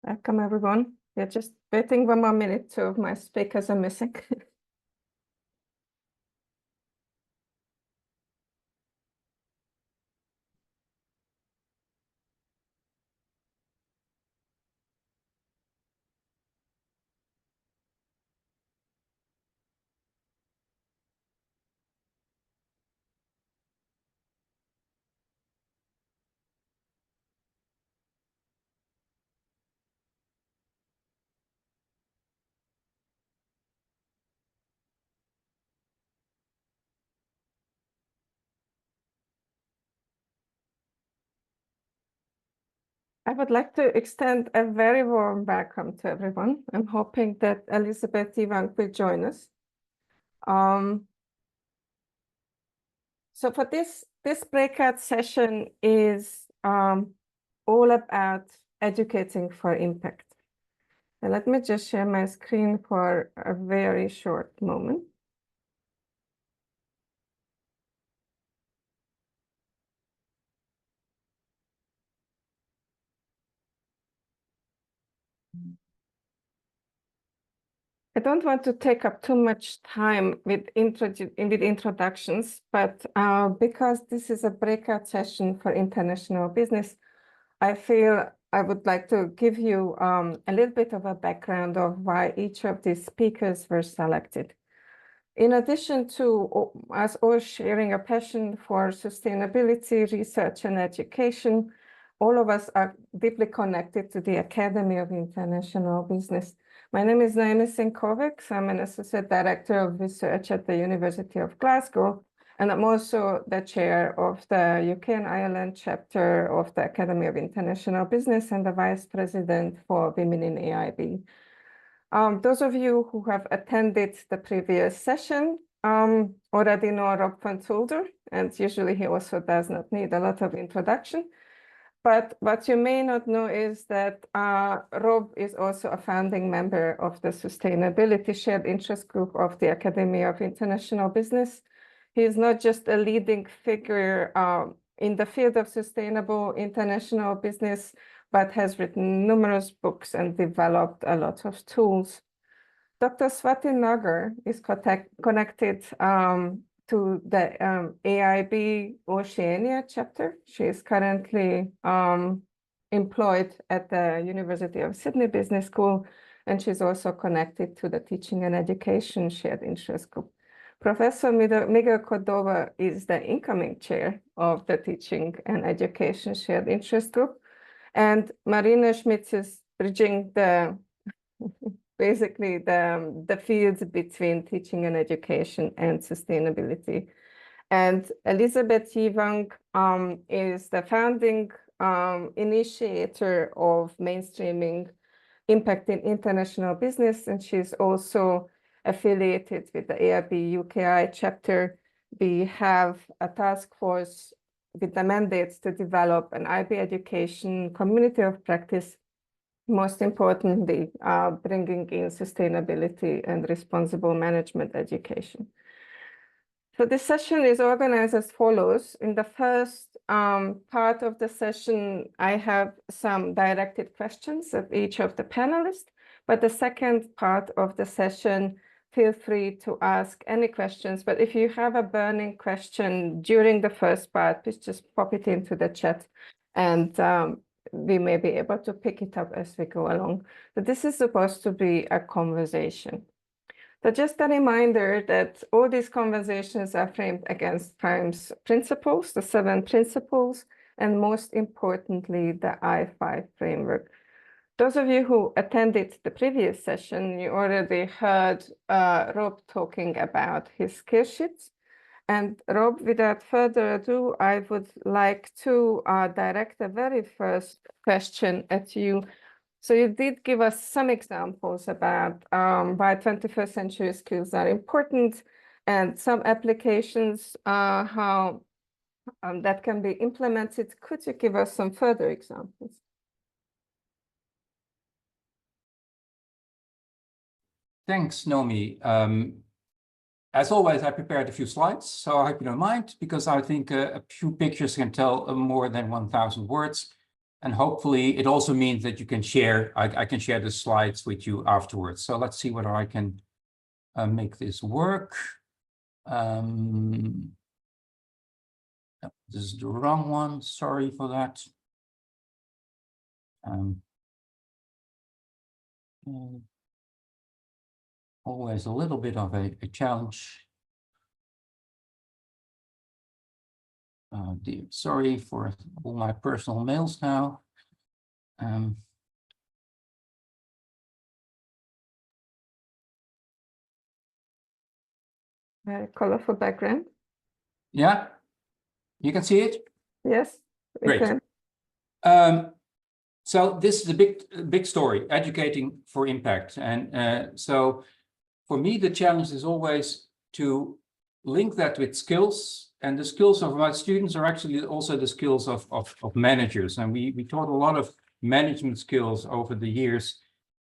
Welcome, everyone. We're just waiting 1 more minute till my speakers are missing. I would like to extend a very warm welcome to everyone. I'm hoping that Elizabeth Ivank will join us. So for this breakout session is all about educating for impact. And let me just share my screen for a very short moment. I don't want to take up too much time with introductions, but because this is a breakout session for international business, I feel I would like to give you a little bit of a background of why each of these speakers were selected. In addition to us all sharing a passion for sustainability, research, and education, all of us are deeply connected to the Academy of International Business. My name is Naomi Sinkovic. I'm an Associate Director of Research at the University of Glasgow, and I'm also the chair of the UK and Ireland chapter of the Academy of International Business and the Vice President for Women in AIB. Those of you who have attended the previous session already know Rob van Tulder, and usually he also does not need a lot of introduction. But what you may not know is that Rob is also a founding member of the Sustainability Shared Interest Group of the Academy of International Business. He is not just a leading figure in the field of sustainable international business, but has written numerous books and developed a lot of tools. Dr. Swati Nagar is connected to the AIB Oceania chapter. She is currently employed at the University of Sydney Business School, and she's also connected to the Teaching and Education Shared Interest Group. Professor Miguel Cordova is the incoming chair of the Teaching and Education Shared Interest Group, and Marina Schmitz is bridging the basically the fields between teaching and education and sustainability. And Elizabeth Ivank is the founding initiator of mainstreaming impact in international business, and she's also affiliated with the AIB UKI chapter. We have a task force with the mandate to develop an IB education community of practice, most importantly, bringing in sustainability and responsible management education. So this session is organized as follows. In the first part of the session, I have some directed questions of each of the panelists, but the second part of the session, feel free to ask any questions. But if you have a burning question during the first part, please just pop it into the chat, and we may be able to pick it up as we go along. But this is supposed to be a conversation. So just a reminder that all these conversations are framed against PRIME's principles, the 7 principles, and most importantly, the I5 framework. Those of you who attended the previous session, you already heard Rob talking about his skill sheets. And Rob, without further ado, I would like to direct the very first question at you. So you did give us some examples about why 21st century skills are important and some applications, how that can be implemented. Could you give us some further examples? Thanks, Naomi. As always, I prepared a few slides, so I hope you don't mind, because I think a few pictures can tell more than 1,000 words. And hopefully it also means that you can share, I can share the slides with you afterwards. So let's see whether I can make this work. This is the wrong one, sorry for that. Always a little bit of a challenge. Dear, sorry for all my personal mails now. Very colorful background. Yeah, you can see it? Yes, we Great. can. So this is a big story, educating for impact. And so for me, the challenge is always to link that with skills. And the skills of my students are actually also the skills of managers. And we taught a lot of management skills over the years.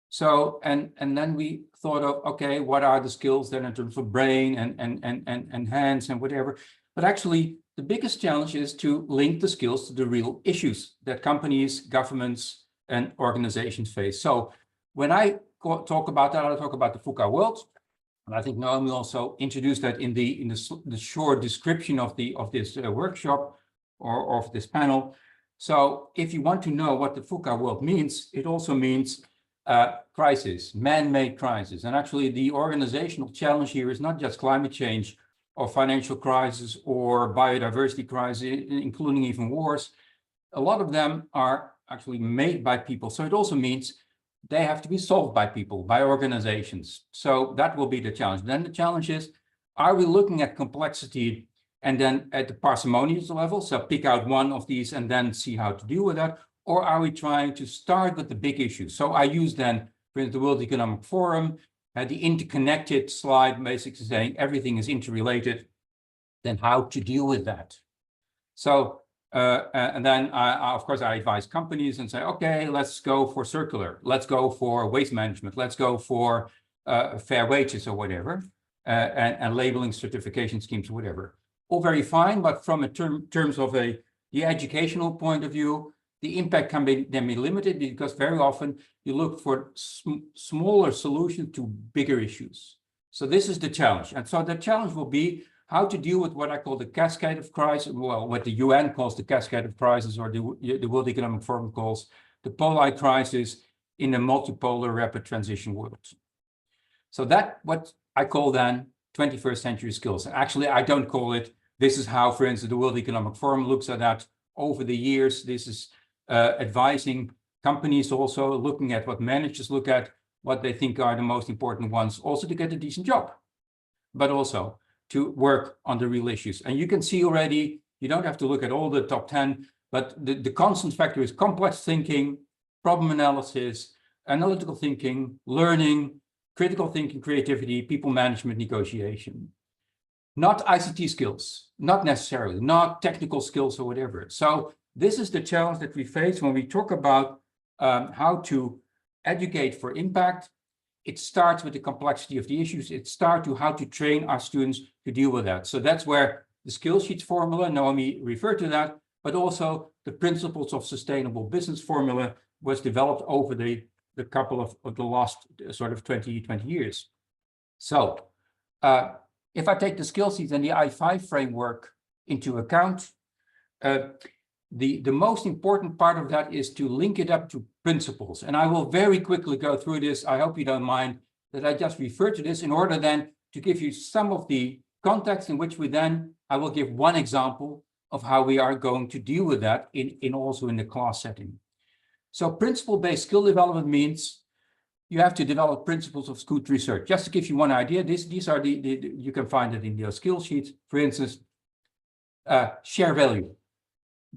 So, and then we thought of, okay, what are the skills then in terms of brain and hands and whatever. But actually, the biggest challenge is to link the skills to the real issues that companies, governments, and organizations face. So when I talk about that, I'll talk about the VUCA world. And I think Naomi also introduced that in the short description of this workshop or of this panel. So if you want to know what the VUCA world means, it also means crisis, man-made crisis. And actually the organizational challenge here is not just climate change or financial crisis or biodiversity crisis, including even wars. A lot of them are actually made by people. So it also means they have to be solved by people, by organizations. So that will be the challenge. Then the challenge is, are we looking at complexity and then at the parsimonious level? So pick out one of these and then see how to deal with that. Or are we trying to start with the big issues? So I use then, for instance, the World Economic Forum, the interconnected slide, basically saying everything is interrelated, then how to deal with that. So, and then of course, I advise companies and say, okay, let's go for circular, let's go for waste management, let's go for fair wages or whatever, and labeling certification schemes or whatever. All very fine, but from a terms of the educational point of view, the impact can then be limited because very often you look for smaller solutions to bigger issues. So this is the challenge. And so the challenge will be how to deal with what I call the cascade of crisis, well, what the UN calls the cascade of crisis, or the World Economic Forum calls the polar crisis in a multipolar rapid transition world. So that what I call then 21st century skills. And actually, I don't call it, this is how, for instance, the World Economic Forum looks at that over the years. This is advising companies also, looking at what managers look at, what they think are the most important ones, also to get a decent job, but also to work on the real issues. And you can see already, you don't have to look at all the top 10, but the constant factor is complex thinking, problem analysis, analytical thinking, learning, critical thinking, creativity, people management, negotiation. Not ICT skills, not necessarily, not technical skills or whatever. So this is the challenge that we face when we talk about how to educate for impact. It starts with the complexity of the issues. It starts to how to train our students to deal with that. So that's where the skill sheets formula, Naomi referred to that, but also the principles of sustainable business formula was developed over the couple of the last sort of 20 years. So if I take the skill sheets and the I5 framework into account, the most important part of that is to link it up to principles. And I will very quickly go through this. I hope you don't mind that I just refer to this in order then to give you some of the context in which I will give one example of how we are going to deal with that also in the class setting. So principle-based skill development means you have to develop principles of good research. Just to give you one idea, these are you can find it in your skill sheets. For instance, share value.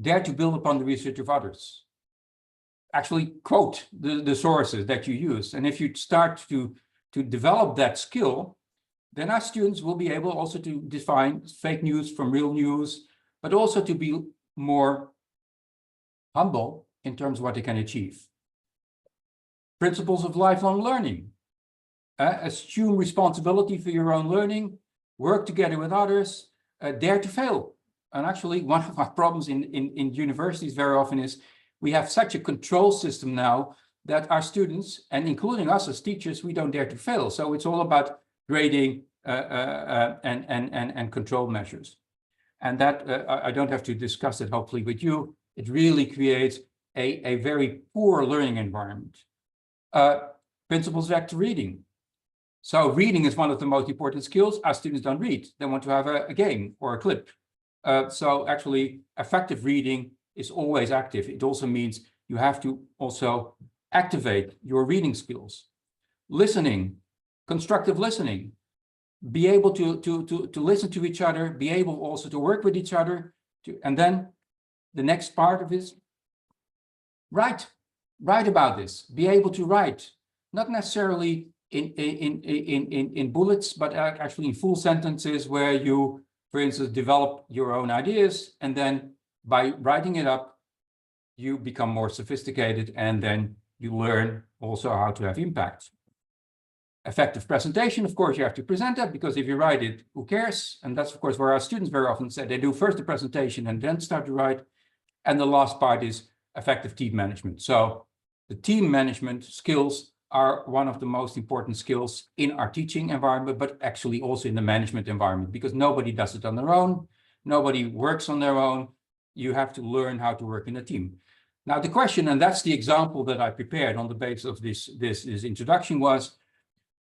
Dare to build upon the research of others. Actually quote the sources that you use. And if you start to develop that skill, then our students will be able also to define fake news from real news, but also to be more humble in terms of what they can achieve. Principles of lifelong learning. Assume responsibility for your own learning, work together with others, dare to fail. And actually, one of our problems in universities very often is we have such a control system now that our students, and including us as teachers, we don't dare to fail. So it's all about grading and control measures. And that, I don't have to discuss it hopefully with you. It really creates a very poor learning environment. Principles back to reading. So reading is one of the most important skills. Our students don't read. They want to have a game or a clip. So actually, effective reading is always active. It also means you have to also activate your reading skills. Listening, constructive listening. Be able to listen to each other, be able also to work with each other. And then the next part of this, write about this. Be able to write, not necessarily in bullets, but actually in full sentences where you, for instance, develop your own ideas, and then by writing it up, you become more sophisticated, and then you learn also how to have impact. Effective presentation, of course, you have to present that, because if you write it, who cares? And that's, of course, where our students very often say they do first the presentation and then start to write. And the last part is effective team management. So the team management skills are one of the most important skills in our teaching environment, but actually also in the management environment, because nobody does it on their own. Nobody works on their own. You have to learn how to work in a team. Now, the question, and that's the example that I prepared on the basis of this introduction, was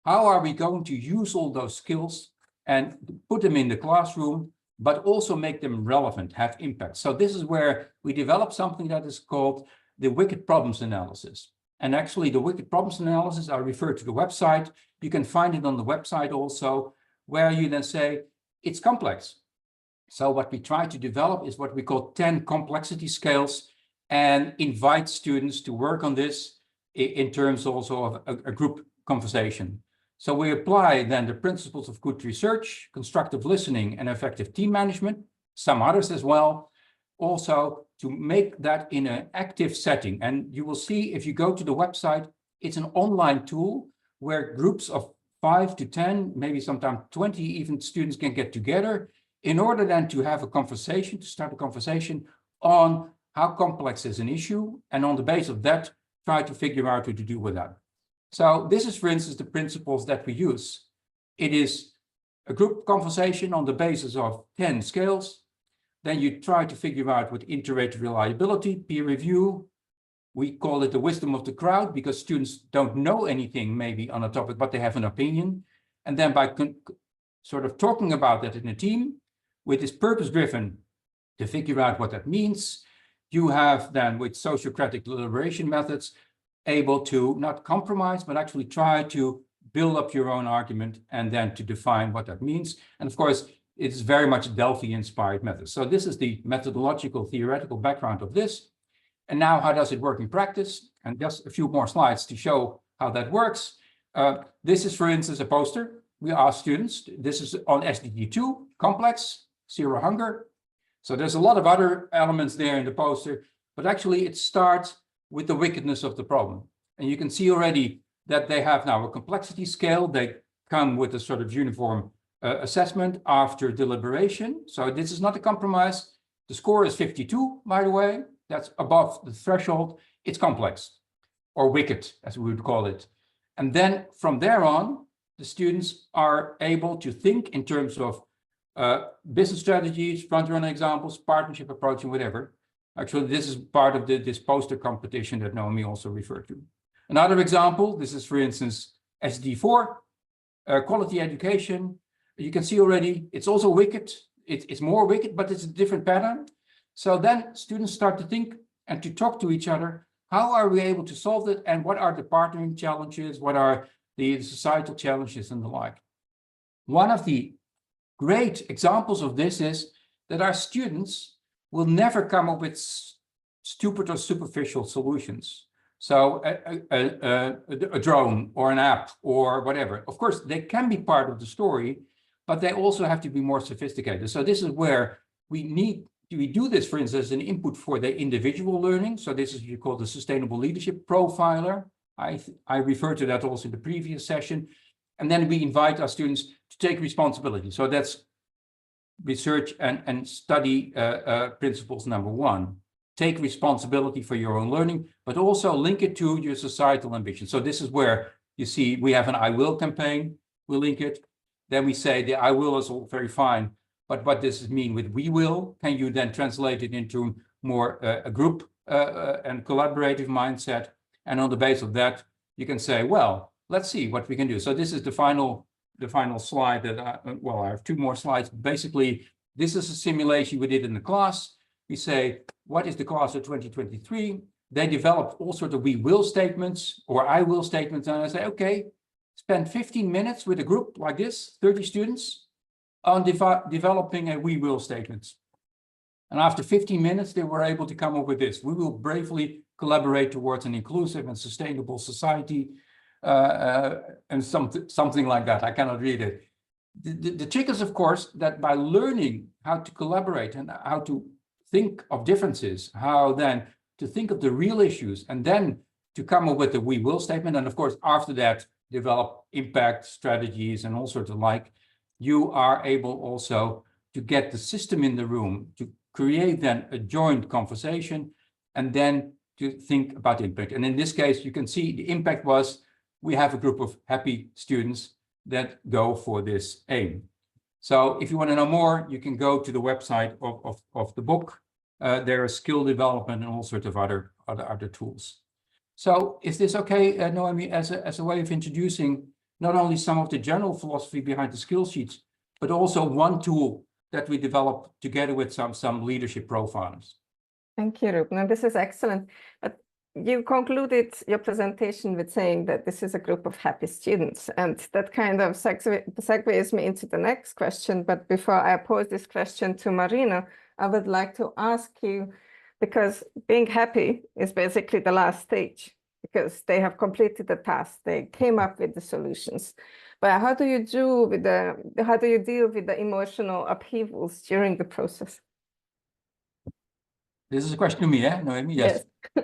how are we going to use all those skills and put them in the classroom, but also make them relevant, have impact? So this is where we develop something that is called the wicked problems analysis. And actually the wicked problems analysis, I refer to the website. You can find it on the website also, where you then say it's complex. So what we try to develop is what we call 10 complexity scales, and invite students to work on this in terms also of a group conversation. So we apply then the principles of good research, constructive listening, and effective team management, some others as well, also to make that in an active setting. And you will see if you go to the website, it's an online tool where groups of 5 to 10, maybe sometimes 20 even students can get together in order then to have a conversation, to start a conversation on how complex is an issue, and on the basis of that, try to figure out what to do with that. So this is, for instance, the principles that we use. It is a group conversation on the basis of 10 scales. Then you try to figure out what iterative reliability, peer review. We call it the wisdom of the crowd, because students don't know anything maybe on a topic, but they have an opinion. And then by sort of talking about that in a team, with this purpose-driven to figure out what that means, you have then with Sociocratic deliberation methods able to not compromise, but actually try to build up your own argument and then to define what that means. And of course, it's very much Delphi-inspired method. So this is the methodological theoretical background of this. And now how does it work in practice? And just a few more slides to show how that works. This is, for instance, a poster. We ask students, this is on SDG 2, complex, zero hunger. So there's a lot of other elements there in the poster, but actually it starts with the wickedness of the problem. And you can see already that they have now a complexity scale. They come with a sort of uniform assessment after deliberation. So this is not a compromise. The score is 52, by the way. That's above the threshold. It's complex, or wicked, as we would call it. And then from there on, the students are able to think in terms of business strategies, front-runner examples, partnership approach, and whatever. Actually, this is part of this poster competition that Naomi also referred to. Another example, this is, for instance, SD4, quality education. You can see already, it's also wicked. It's more wicked, but it's a different pattern. So then students start to think and to talk to each other. How are we able to solve it? And what are the partnering challenges? What are the societal challenges and the like? One of the great examples of this is that our students will never come up with stupid or superficial solutions. So a drone or an app or whatever. Of course, they can be part of the story, but they also have to be more sophisticated. So this is where we do this, for instance, as an input for the individual learning. So this is what you call the sustainable leadership profiler. I referred to that also in the previous session. And then we invite our students to take responsibility. So that's research and study principles number 1. take responsibility for your own learning, but also link it to your societal ambition. So this is where you see we have an I will campaign, we link it. Then we say the I will is all very fine, but what does it mean with we will? Can you then translate it into more a group and collaborative mindset? And on the basis of that, you can say, well, let's see what we can do. So this is the final slide that I have two more slides. Basically, this is a simulation we did in the class. We say, what is the class of 2023? They developed all sorts of we will statements or I will statements. And I say, okay, spend 15 minutes with a group like this, 30 students, on developing a we will statement. And after 15 minutes, they were able to come up with this. We will bravely collaborate towards an inclusive and sustainable society, and something like that. I cannot read it. The trick is, of course, that by learning how to collaborate and how to think of differences, how then to think of the real issues, and then to come up with the we will statement, and of course, after that, develop impact strategies and all sorts of like, you are able also to get the system in the room, to create then a joint conversation, and then to think about impact. And in this case, you can see the impact was, we have a group of happy students that go for this aim. So if you want to know more, you can go to the website of the book. There is skill development and all sorts of other tools. So is this okay, Noemi, as a way of introducing not only some of the general philosophy behind the skill sheets, but also one tool that we developed together with some leadership profilers? Thank you, Ruben. And this is excellent. But you concluded your presentation with saying that this is a group of happy students, and that kind of segues me into the next question. But before I pose this question to Marina, I would like to ask you, because being happy is basically the last stage, because they have completed the task, they came up with the solutions. But how do you deal with the emotional upheavals during the process? This is a question to me, eh, Noemi? Yes.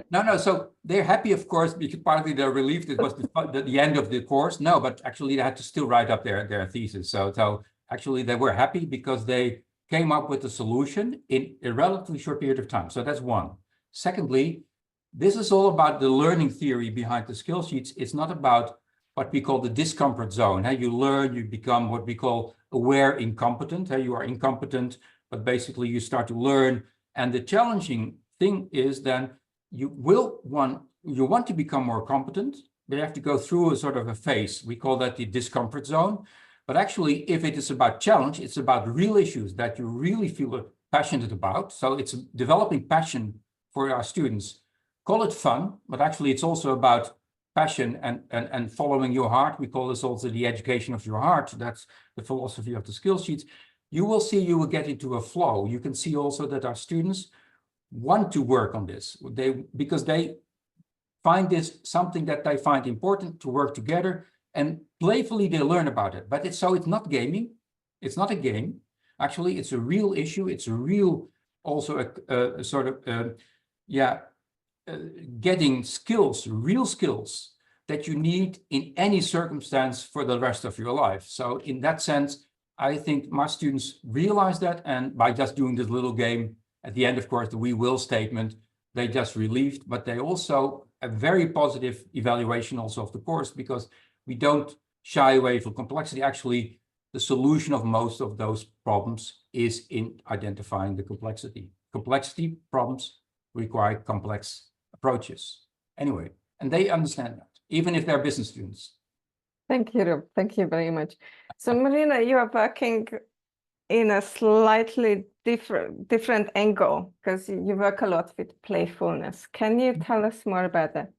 No. So they're happy, of course, because partly they're relieved it was the end of the course. No, but actually they had to still write up their thesis. So actually they were happy because they came up with a solution in a relatively short period of time. So that's one. Secondly, this is all about the learning theory behind the skill sheets. It's not about what we call the discomfort zone. How you learn, you become what we call aware incompetent. How you are incompetent, but basically you start to learn. And the challenging thing is then you want to become more competent, but you have to go through a sort of a phase. We call that the discomfort zone. But actually, if it is about challenge, it's about real issues that you really feel passionate about. So it's developing passion for our students. Call it fun, but actually it's also about passion and following your heart. We call this also the education of your heart. That's the philosophy of the skill sheets. You will see you will get into a flow. You can see also that our students want to work on this because they find this something that they find important to work together, and playfully they learn about it. But it's not gaming. It's not a game. Actually, it's a real issue. It's a real also a sort of getting skills, real skills that you need in any circumstance for the rest of your life. So in that sense, I think my students realize that, and by just doing this little game at the end, of course, the we will statement, they just relieved, but they also a very positive evaluation also of the course, because we don't shy away from complexity. Actually, the solution of most of those problems is in identifying the complexity. Complexity problems require complex approaches. Anyway, and they understand that, even if they're business students. Thank you, Rob. Thank you very much. So Marina, you are working in a slightly different angle, because you work a lot with playfulness. Can you tell us more about that?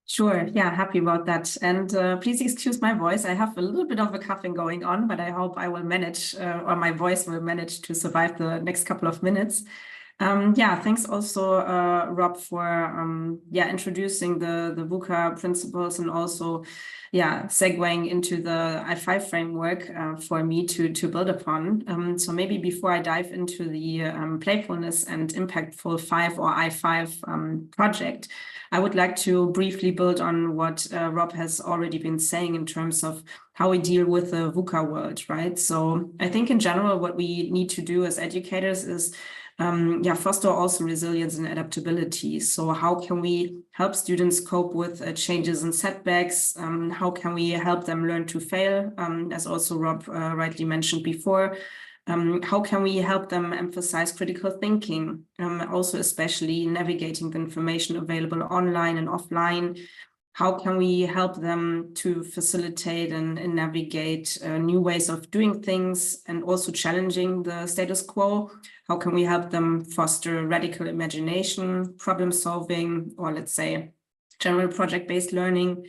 Sure, yeah, happy about that. And please excuse my voice. I have a little bit of a coughing going on, but I hope I will manage, or my voice will manage to survive the next couple of minutes. Yeah, thanks also, Rob, for introducing the VUCA principles, and also segueing into the I5 framework for me to build upon. So maybe before I dive into the playfulness and impactful 5 or I5 project, I would like to briefly build on what Rob has already been saying in terms of how we deal with the VUCA world, right? So I think in general, what we need to do as educators is foster also resilience and adaptability. So how can we help students cope with changes and setbacks? How can we help them learn to fail, as also Rob rightly mentioned before? How can we help them emphasize critical thinking, also especially navigating the information available online and offline? How can we help them to facilitate and navigate new ways of doing things and also challenging the status quo? How can we help them foster radical imagination, problem solving, or let's say general project-based learning?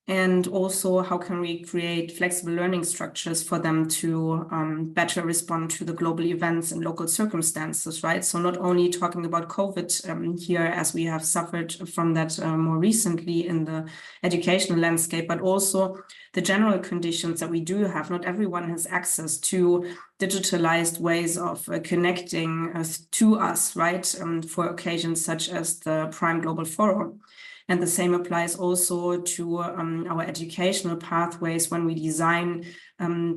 And also, how can we create flexible learning structures for them to better respond to the global events and local circumstances, right? So not only talking about COVID here, as we have suffered from that more recently in the educational landscape, but also the general conditions that we do have. Not everyone has access to digitalized ways of connecting to us, right? For occasions such as the Prime Global Forum. And the same applies also to our educational pathways when we design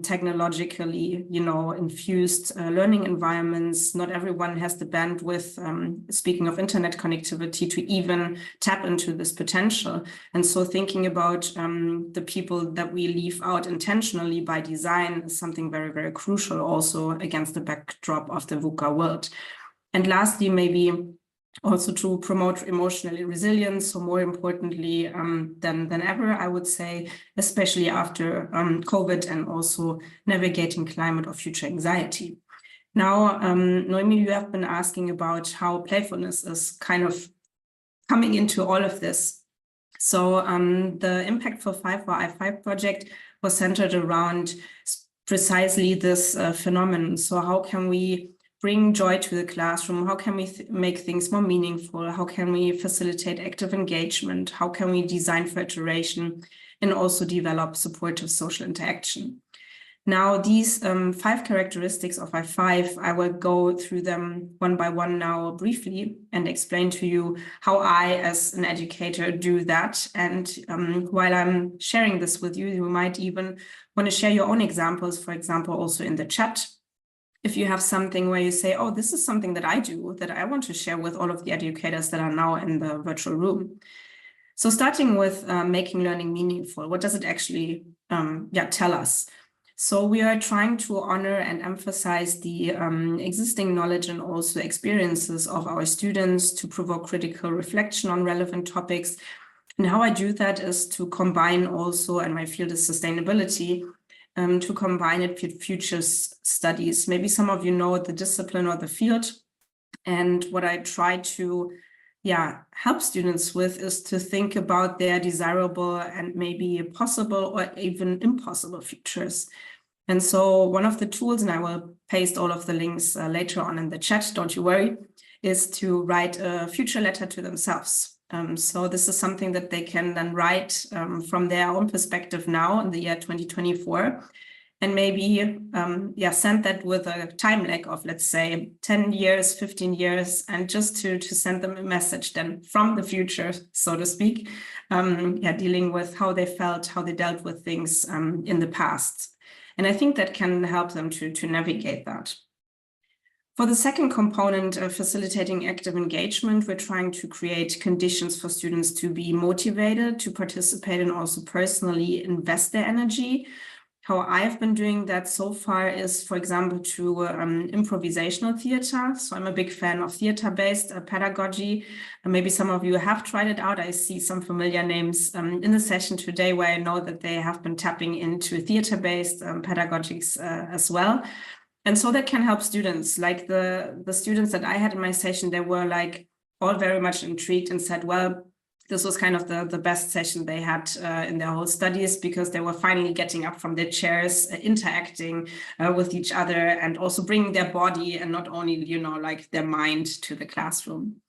technologically, infused learning environments. Not everyone has the bandwidth, speaking of internet connectivity, to even tap into this potential. And so thinking about the people that we leave out intentionally by design is something very, very crucial also against the backdrop of the VUCA world. And lastly, maybe also to promote emotional resilience, so more importantly than ever, I would say, especially after COVID and also navigating climate or future anxiety. Now, Noemi, you have been asking about how playfulness is kind of coming into all of this. So the Impact for 5 or I5 project was centered around precisely this phenomenon. So how can we bring joy to the classroom? How can we make things more meaningful? How can we facilitate active engagement? How can we design for iteration and also develop supportive social interaction? Now, these 5 characteristics of I5, I will go through them one by one now briefly and explain to you how I, as an educator, do that. And while I'm sharing this with you, you might even want to share your own examples, for example, also in the chat. If you have something where you say, oh, this is something that I do, that I want to share with all of the educators that are now in the virtual room. So starting with making learning meaningful, what does it actually tell us? So we are trying to honor and emphasize the existing knowledge and also experiences of our students to provoke critical reflection on relevant topics. And how I do that is to combine also, and my field is sustainability, to combine it with future studies. Maybe some of you know the discipline or the field. And what I try to help students with is to think about their desirable and maybe possible or even impossible futures. And so one of the tools, and I will paste all of the links later on in the chat, don't you worry, is to write a future letter to themselves. So this is something that they can then write from their own perspective now in the year 2024, and maybe send that with a time lag of, let's say, 10 years, 15 years, and just to send them a message then from the future, so to speak, dealing with how they felt, how they dealt with things in the past. And I think that can help them to navigate that. For the second component, facilitating active engagement, we're trying to create conditions for students to be motivated, to participate, and also personally invest their energy. How I've been doing that so far is, for example, to improvisational theater. So I'm a big fan of theater-based pedagogy. Maybe some of you have tried it out. I see some familiar names in the session today where I know that they have been tapping into theater-based pedagogics as well. And so that can help students, like the students that I had in my session, they were like all very much intrigued and said, well, this was kind of the best session they had in their whole studies, because they were finally getting up from their chairs, interacting with each other, and also bringing their body and not only, like their mind to the classroom.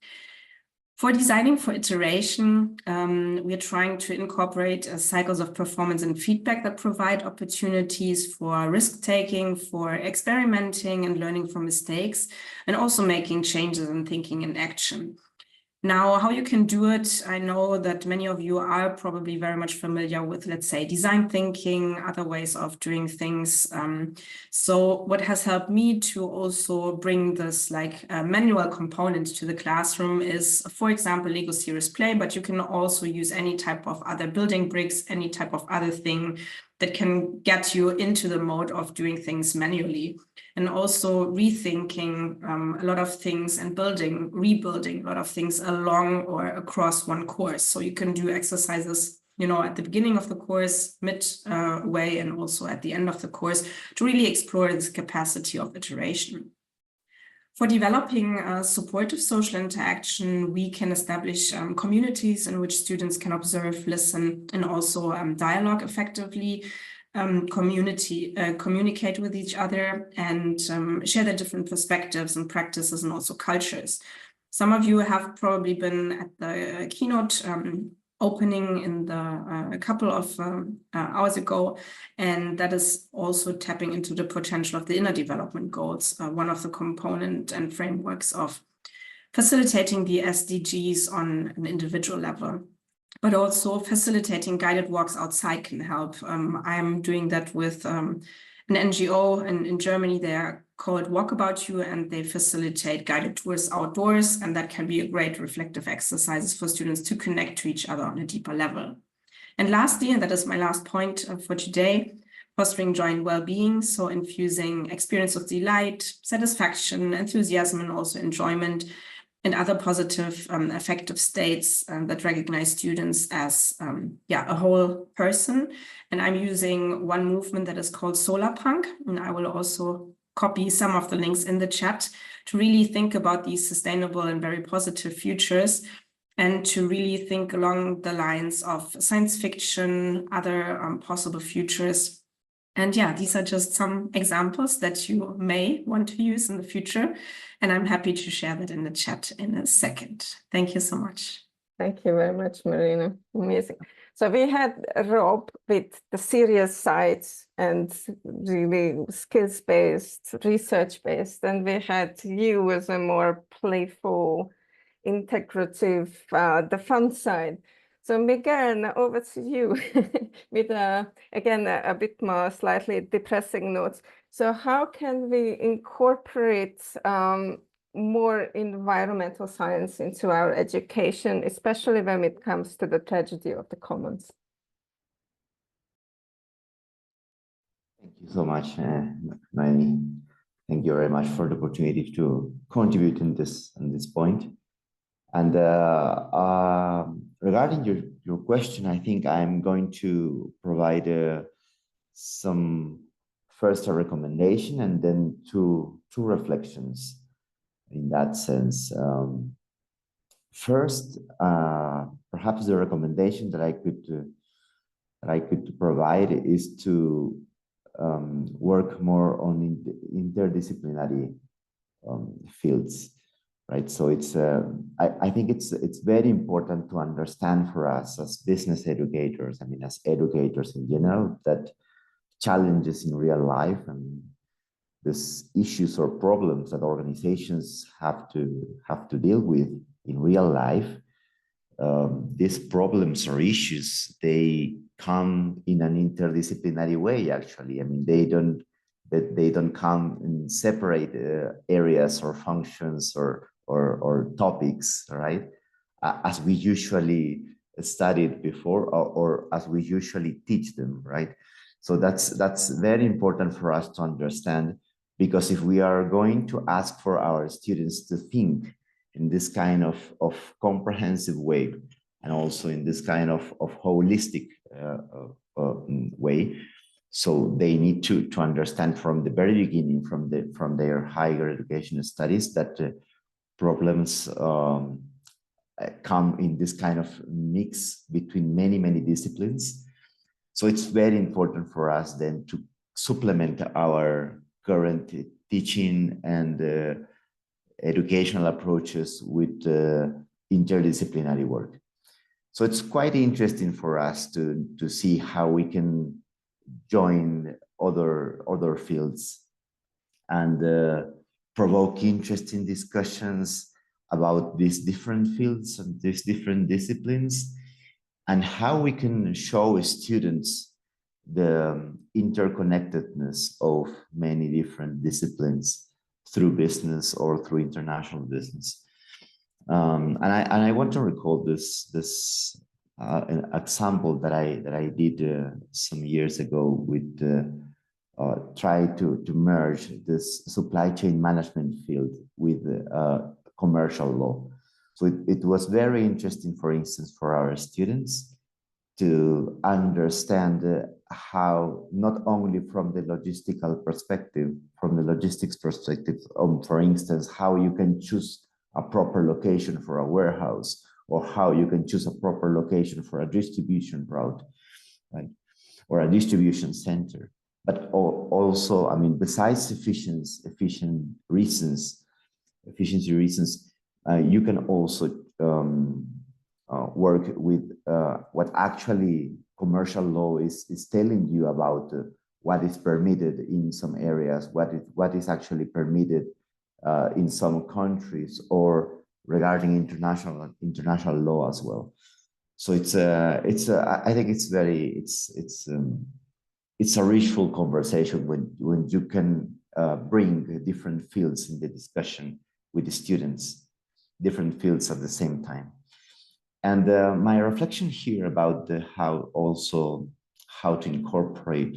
For designing for iteration, we are trying to incorporate cycles of performance and feedback that provide opportunities for risk-taking, for experimenting and learning from mistakes, and also making changes in thinking and action. Now, how you can do it, I know that many of you are probably very much familiar with, let's say, design thinking, other ways of doing things. So what has helped me to also bring this like manual component to the classroom is, for example, Lego Serious Play, but you can also use any type of other building bricks, any type of other thing that can get you into the mode of doing things manually. And also rethinking a lot of things and rebuilding a lot of things along or across one course. So you can do exercises, at the beginning of the course, way, and also at the end of the course to really explore this capacity of iteration. For developing supportive social interaction, we can establish communities in which students can observe, listen, and also dialogue effectively. Communicate with each other and share their different perspectives and practices and also cultures. Some of you have probably been at the keynote opening in a couple of hours ago, and that is also tapping into the potential of the inner development goals, one of the component and frameworks of facilitating the SDGs on an individual level. But also facilitating guided walks outside can help. I'm doing that with an NGO in Germany. They are called Walkabout You, and they facilitate guided tours outdoors. And that can be a great reflective exercise for students to connect to each other on a deeper level. And lastly, and that is my last point for today, fostering joy and well-being. So infusing experience of delight, satisfaction, enthusiasm, and also enjoyment, and other positive affective states that recognize students as a whole person. And I'm using one movement that is called Solar Punk, and I will also copy some of the links in the chat to really think about these sustainable and very positive futures, and to really think along the lines of science fiction, other possible futures. And yeah, these are just some examples that you may want to use in the future. And I'm happy to share that in the chat in a second. Thank you so much. Thank you very much, Marina. Amazing. So we had Rob with the serious sides and really skills-based, research-based, and we had you as a more playful, integrative, the fun side. So Miguel, over to you with, again, a bit more slightly depressing notes. So how can we incorporate more environmental science into our education, especially when it comes to the tragedy of the commons? Thank you so much, Naomi. Thank you very much for the opportunity to contribute in this point. And regarding your question, I think I'm going to provide first a recommendation and then two reflections in that sense. First, perhaps the recommendation that I could provide is to work more on interdisciplinary fields. Right, so it's I think it's very important to understand for us as business educators, I mean as educators in general, that challenges in real life and these issues or problems that organizations have to deal with in real life, these problems or issues, they come in an interdisciplinary way. Actually, I mean they don't come in separate areas or functions or topics, right? As we usually studied before, or as we usually teach them, right? So that's very important for us to understand, because if we are going to ask for our students to think in this kind of comprehensive way, and also in this kind of holistic way, so they need to understand from the very beginning, from their higher education studies, that problems come in this kind of mix between many disciplines. So it's very important for us then to supplement our current teaching and educational approaches with interdisciplinary work. So it's quite interesting for us to see how we can join other fields and provoke interesting discussions about these different fields and these different disciplines, and how we can show students the interconnectedness of many different disciplines through business or through international business. And I want to recall this an example that I did some years ago with try to merge this supply chain management field with commercial law. So it was very interesting, for instance, for our students to understand how, not only from the logistical perspective, from the logistics perspective, for instance, how you can choose a proper location for a warehouse, or how you can choose a proper location for a distribution route, right, or a distribution center. But also, I mean, besides efficiency reasons, you can also work with what actually commercial law is telling you about what is permitted in some areas, what is actually permitted in some countries, or regarding international law as well. So I think it's a ritual conversation when you can bring different fields in the discussion with the students, different fields at the same time. And my reflection here about how to incorporate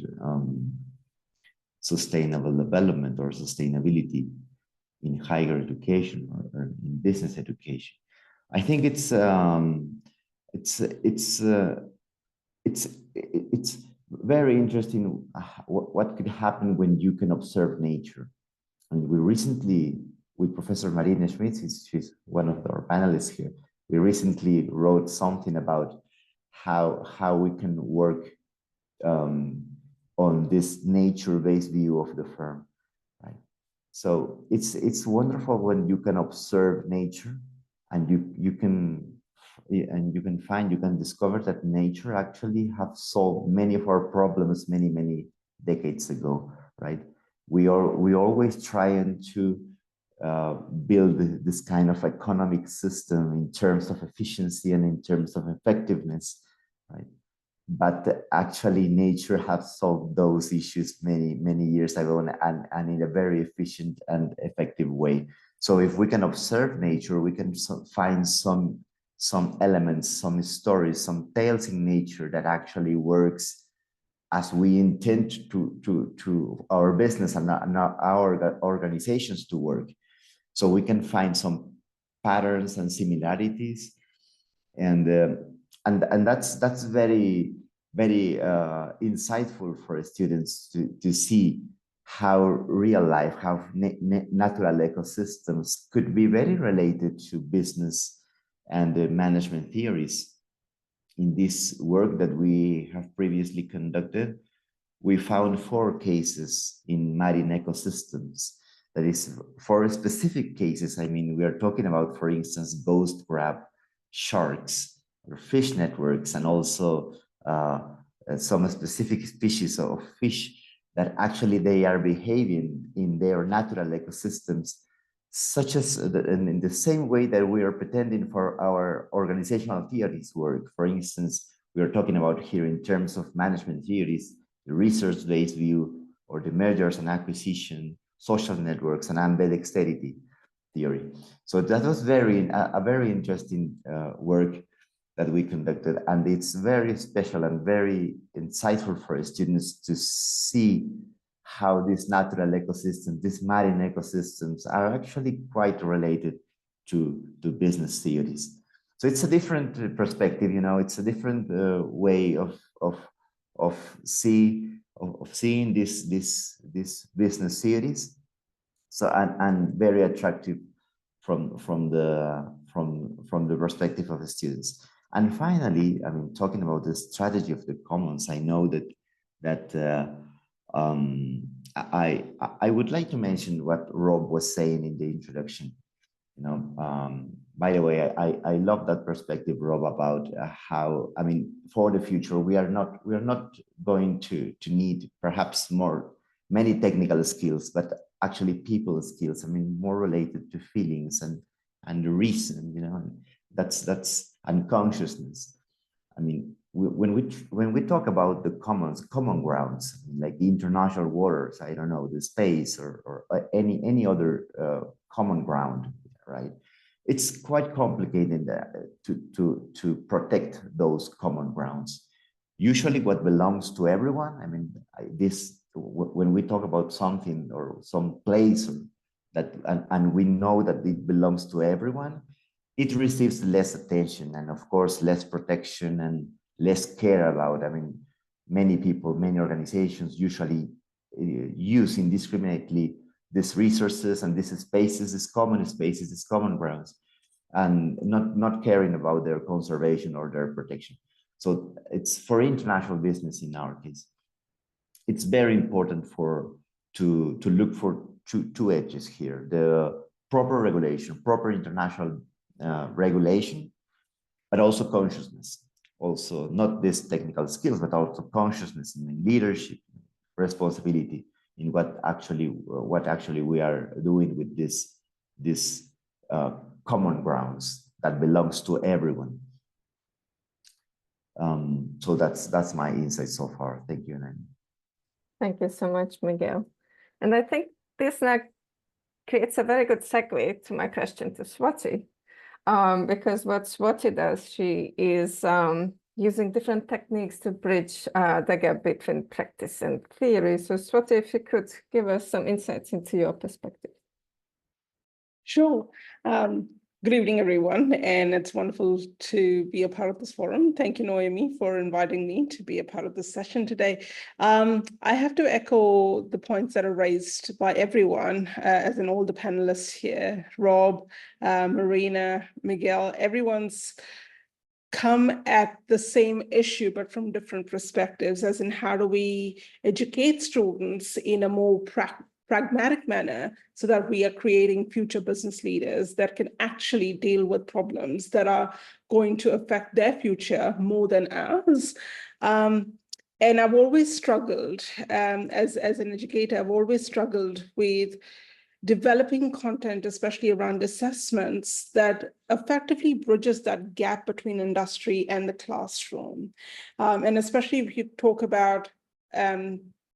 sustainable development or sustainability in higher education or in business education, I think it's very interesting what could happen when you can observe nature. And we recently, with Professor Marina Schmitz, she's one of our panelists here, we recently wrote something about how we can work on this nature-based view of the firm, right? So it's wonderful when you can observe nature, and you can discover that nature actually have solved many of our problems many decades ago, right? We always trying to build this kind of economic system in terms of efficiency and in terms of effectiveness, right? But actually nature has solved those issues many years ago, and in a very efficient and effective way. So if we can observe nature, we can find some elements, some stories, some tales in nature that actually works as we intend to our business and our organizations to work. So we can find some patterns and similarities, and that's very insightful for students to see how real life, how natural ecosystems could be very related to business and management theories. In this work that we have previously conducted, we found 4 cases in marine ecosystems. That is, 4 specific cases. I mean, we are talking about, for instance, ghost crab, sharks, or fish networks, and also some specific species of fish that actually they are behaving in their natural ecosystems, such as in the same way that we are pretending for our organizational theories work. For instance, we are talking about here in terms of management theories, the research-based view, or the mergers and acquisition, social networks, and ambidexterity theory. So that was a very interesting work that we conducted, and it's very special and very insightful for students to see how these natural ecosystems, these marine ecosystems, are actually quite related to business theories. So it's a different perspective, you know, it's a different way of seeing this business theories. So and very attractive from the perspective of the students. And finally, I mean, talking about the strategy of the commons, I know that I would like to mention what Rob was saying in the introduction. You know, by the way, I love that perspective, Rob, about how, I mean, for the future, we are not going to need perhaps many technical skills, but actually people skills. I mean, more related to feelings and and the reason, that's unconsciousness. I mean, when we talk about the common grounds, like the international waters, I don't know, the space or any other common ground, right? It's quite complicated to protect those common grounds. Usually, what belongs to everyone. I mean, when we talk about something or some place and we know that it belongs to everyone, it receives less attention and, of course, less protection and less care about. I mean, many people, many organizations usually use indiscriminately these resources and these spaces, these common spaces, these common grounds, and not caring about their conservation or their protection. So it's for international business in our case. It's very important to look for two edges here: the proper regulation, proper international regulation, but also consciousness. Also, not these technical skills, but also consciousness and leadership, responsibility in what actually we are doing with this common grounds that belongs to everyone. So that's my insight so far. Thank you, Naomi. Thank you so much, Miguel. And I think this now creates a very good segue to my question to Swati. Because what Swati does, she is using different techniques to bridge the gap between practice and theory. So Swati, if you could give us some insights into your perspective. Sure. Good evening, everyone, and it's wonderful to be a part of this forum. Thank you, Noemi, for inviting me to be a part of this session today. I have to echo the points that are raised by everyone, as in all the panelists here, Rob, Marina, Miguel. Everyone's come at the same issue, but from different perspectives, as in how do we educate students in a more pragmatic manner so that we are creating future business leaders that can actually deal with problems that are going to affect their future more than ours. And I've always struggled, as an educator, I've always struggled with developing content, especially around assessments, that effectively bridges that gap between industry and the classroom. And especially if you talk about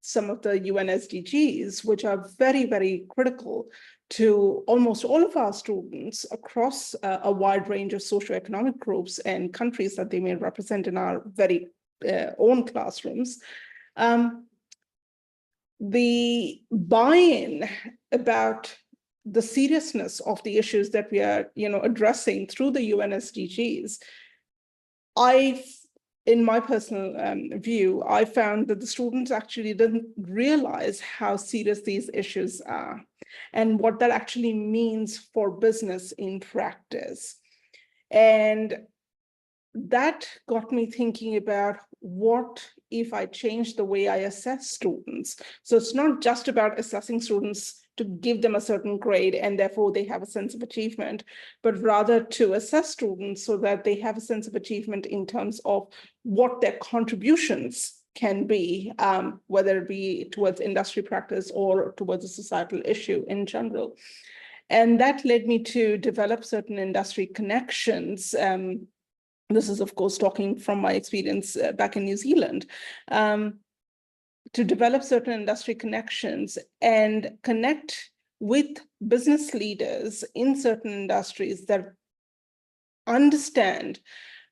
some of the UN SDGs, which are very, very critical to almost all of our students across a wide range of socioeconomic groups and countries that they may represent in our very own classrooms. The buy-in about the seriousness of the issues that we are, addressing through the UN SDGs, in my personal view, I found that the students actually didn't realize how serious these issues are and what that actually means for business in practice. And that got me thinking about what if I change the way I assess students. So it's not just about assessing students to give them a certain grade and therefore they have a sense of achievement, but rather to assess students so that they have a sense of achievement in terms of what their contributions can be, whether it be towards industry practice or towards a societal issue in general. And that led me to develop certain industry connections. This is, of course, talking from my experience back in New Zealand, to develop certain industry connections and connect with business leaders in certain industries that understand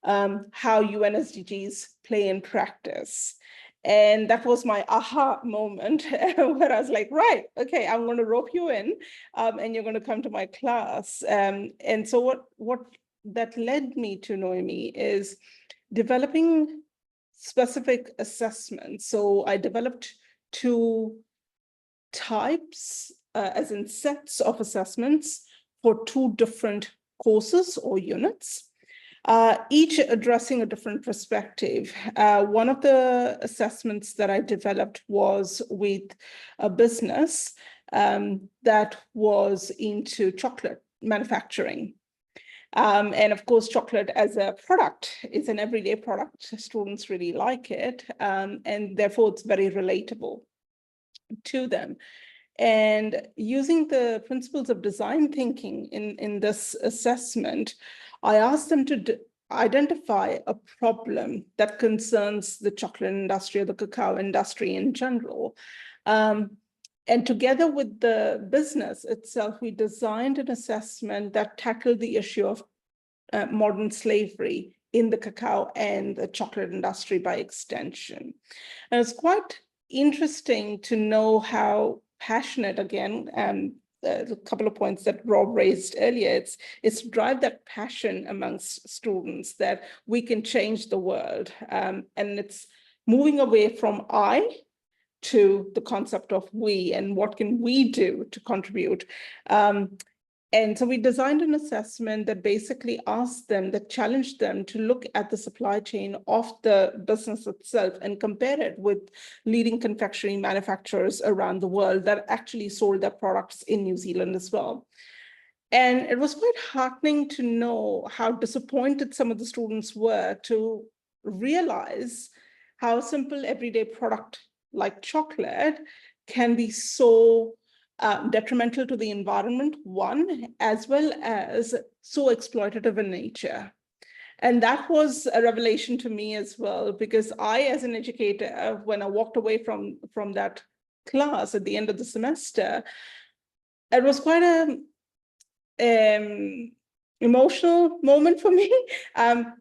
how UN SDGs play in practice. And that was my aha moment where I was like, right, okay, I'm going to rope you in and you're going to come to my class. And so what that led me to, Noemi, is developing specific assessments. So I developed 2 types, as in sets of assessments for 2 different courses or units, each addressing a different perspective. One of the assessments that I developed was with a business that was into chocolate manufacturing. And of course, chocolate as a product is an everyday product. Students really like it, and therefore it's very relatable to them. And using the principles of design thinking in this assessment, I asked them to identify a problem that concerns the chocolate industry or the cacao industry in general. And together with the business itself, we designed an assessment that tackled the issue of modern slavery in the cacao and the chocolate industry by extension. And it's quite interesting to know how passionate, again, a couple of points that Rob raised earlier, it's to drive that passion amongst students that we can change the world. And it's moving away from I to the concept of we and what can we do to contribute. And so we designed an assessment that basically asked them, that challenged them to look at the supply chain of the business itself and compare it with leading confectionery manufacturers around the world that actually sold their products in New Zealand as well. And it was quite heartening to know how disappointed some of the students were to realize how simple everyday product like chocolate can be so detrimental to the environment, one, as well as so exploitative in nature. And that was a revelation to me as well, because I, as an educator, when I walked away from that class at the end of the semester, it was quite a emotional moment for me,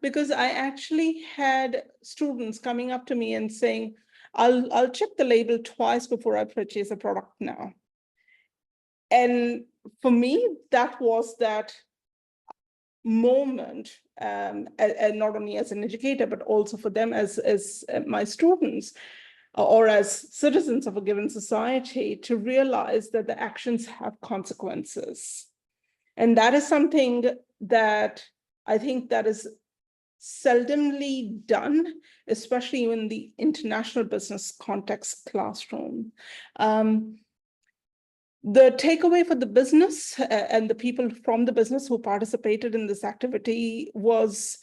because I actually had students coming up to me and saying, I'll check the label twice before I purchase a product now. And for me, that was that moment, and not only as an educator, but also for them as my students or as citizens of a given society, to realize that the actions have consequences. And that is something that I think that is seldomly done, especially in the international business context classroom. The takeaway for the business and the people from the business who participated in this activity was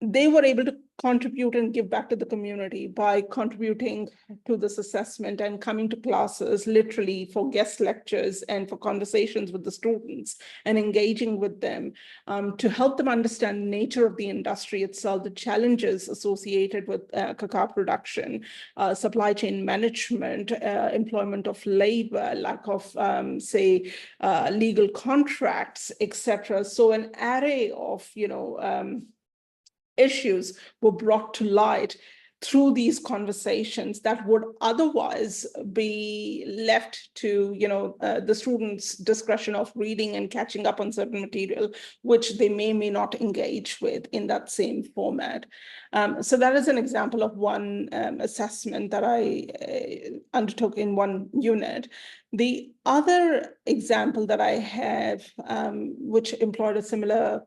they were able to contribute and give back to the community by contributing to this assessment and coming to classes literally for guest lectures and for conversations with the students and engaging with them to help them understand the nature of the industry itself, the challenges associated with cacao production, supply chain management, employment of labor, lack of, legal contracts, etc. So an array of, issues were brought to light through these conversations that would otherwise be left to the students' discretion of reading and catching up on certain material, which they may not engage with in that same format. So that is an example of one assessment that I undertook in one unit. The other example that I have, which employed a similar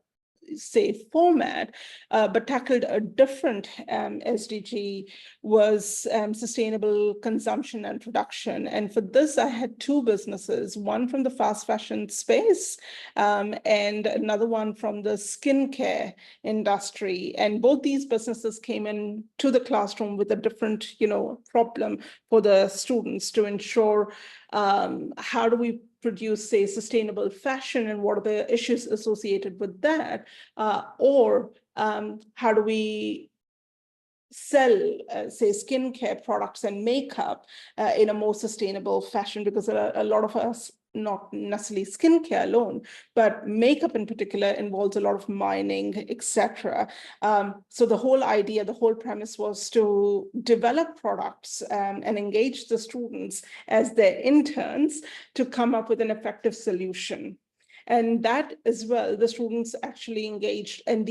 format, but tackled a different SDG, was sustainable consumption and production. And for this, I had two businesses, one from the fast fashion space and another one from the skincare industry. And both these businesses came in to the classroom with a different, problem for the students to ensure how do we produce, say, sustainable fashion and what are the issues associated with that? Or how do we sell, say, skincare products and makeup in a more sustainable fashion? Because a lot of us, not necessarily skincare alone, but makeup in particular involves a lot of mining, etc. So the whole idea, the whole premise was to develop products and engage the students as their interns to come up with an effective solution. And that as well, the students actually engaged in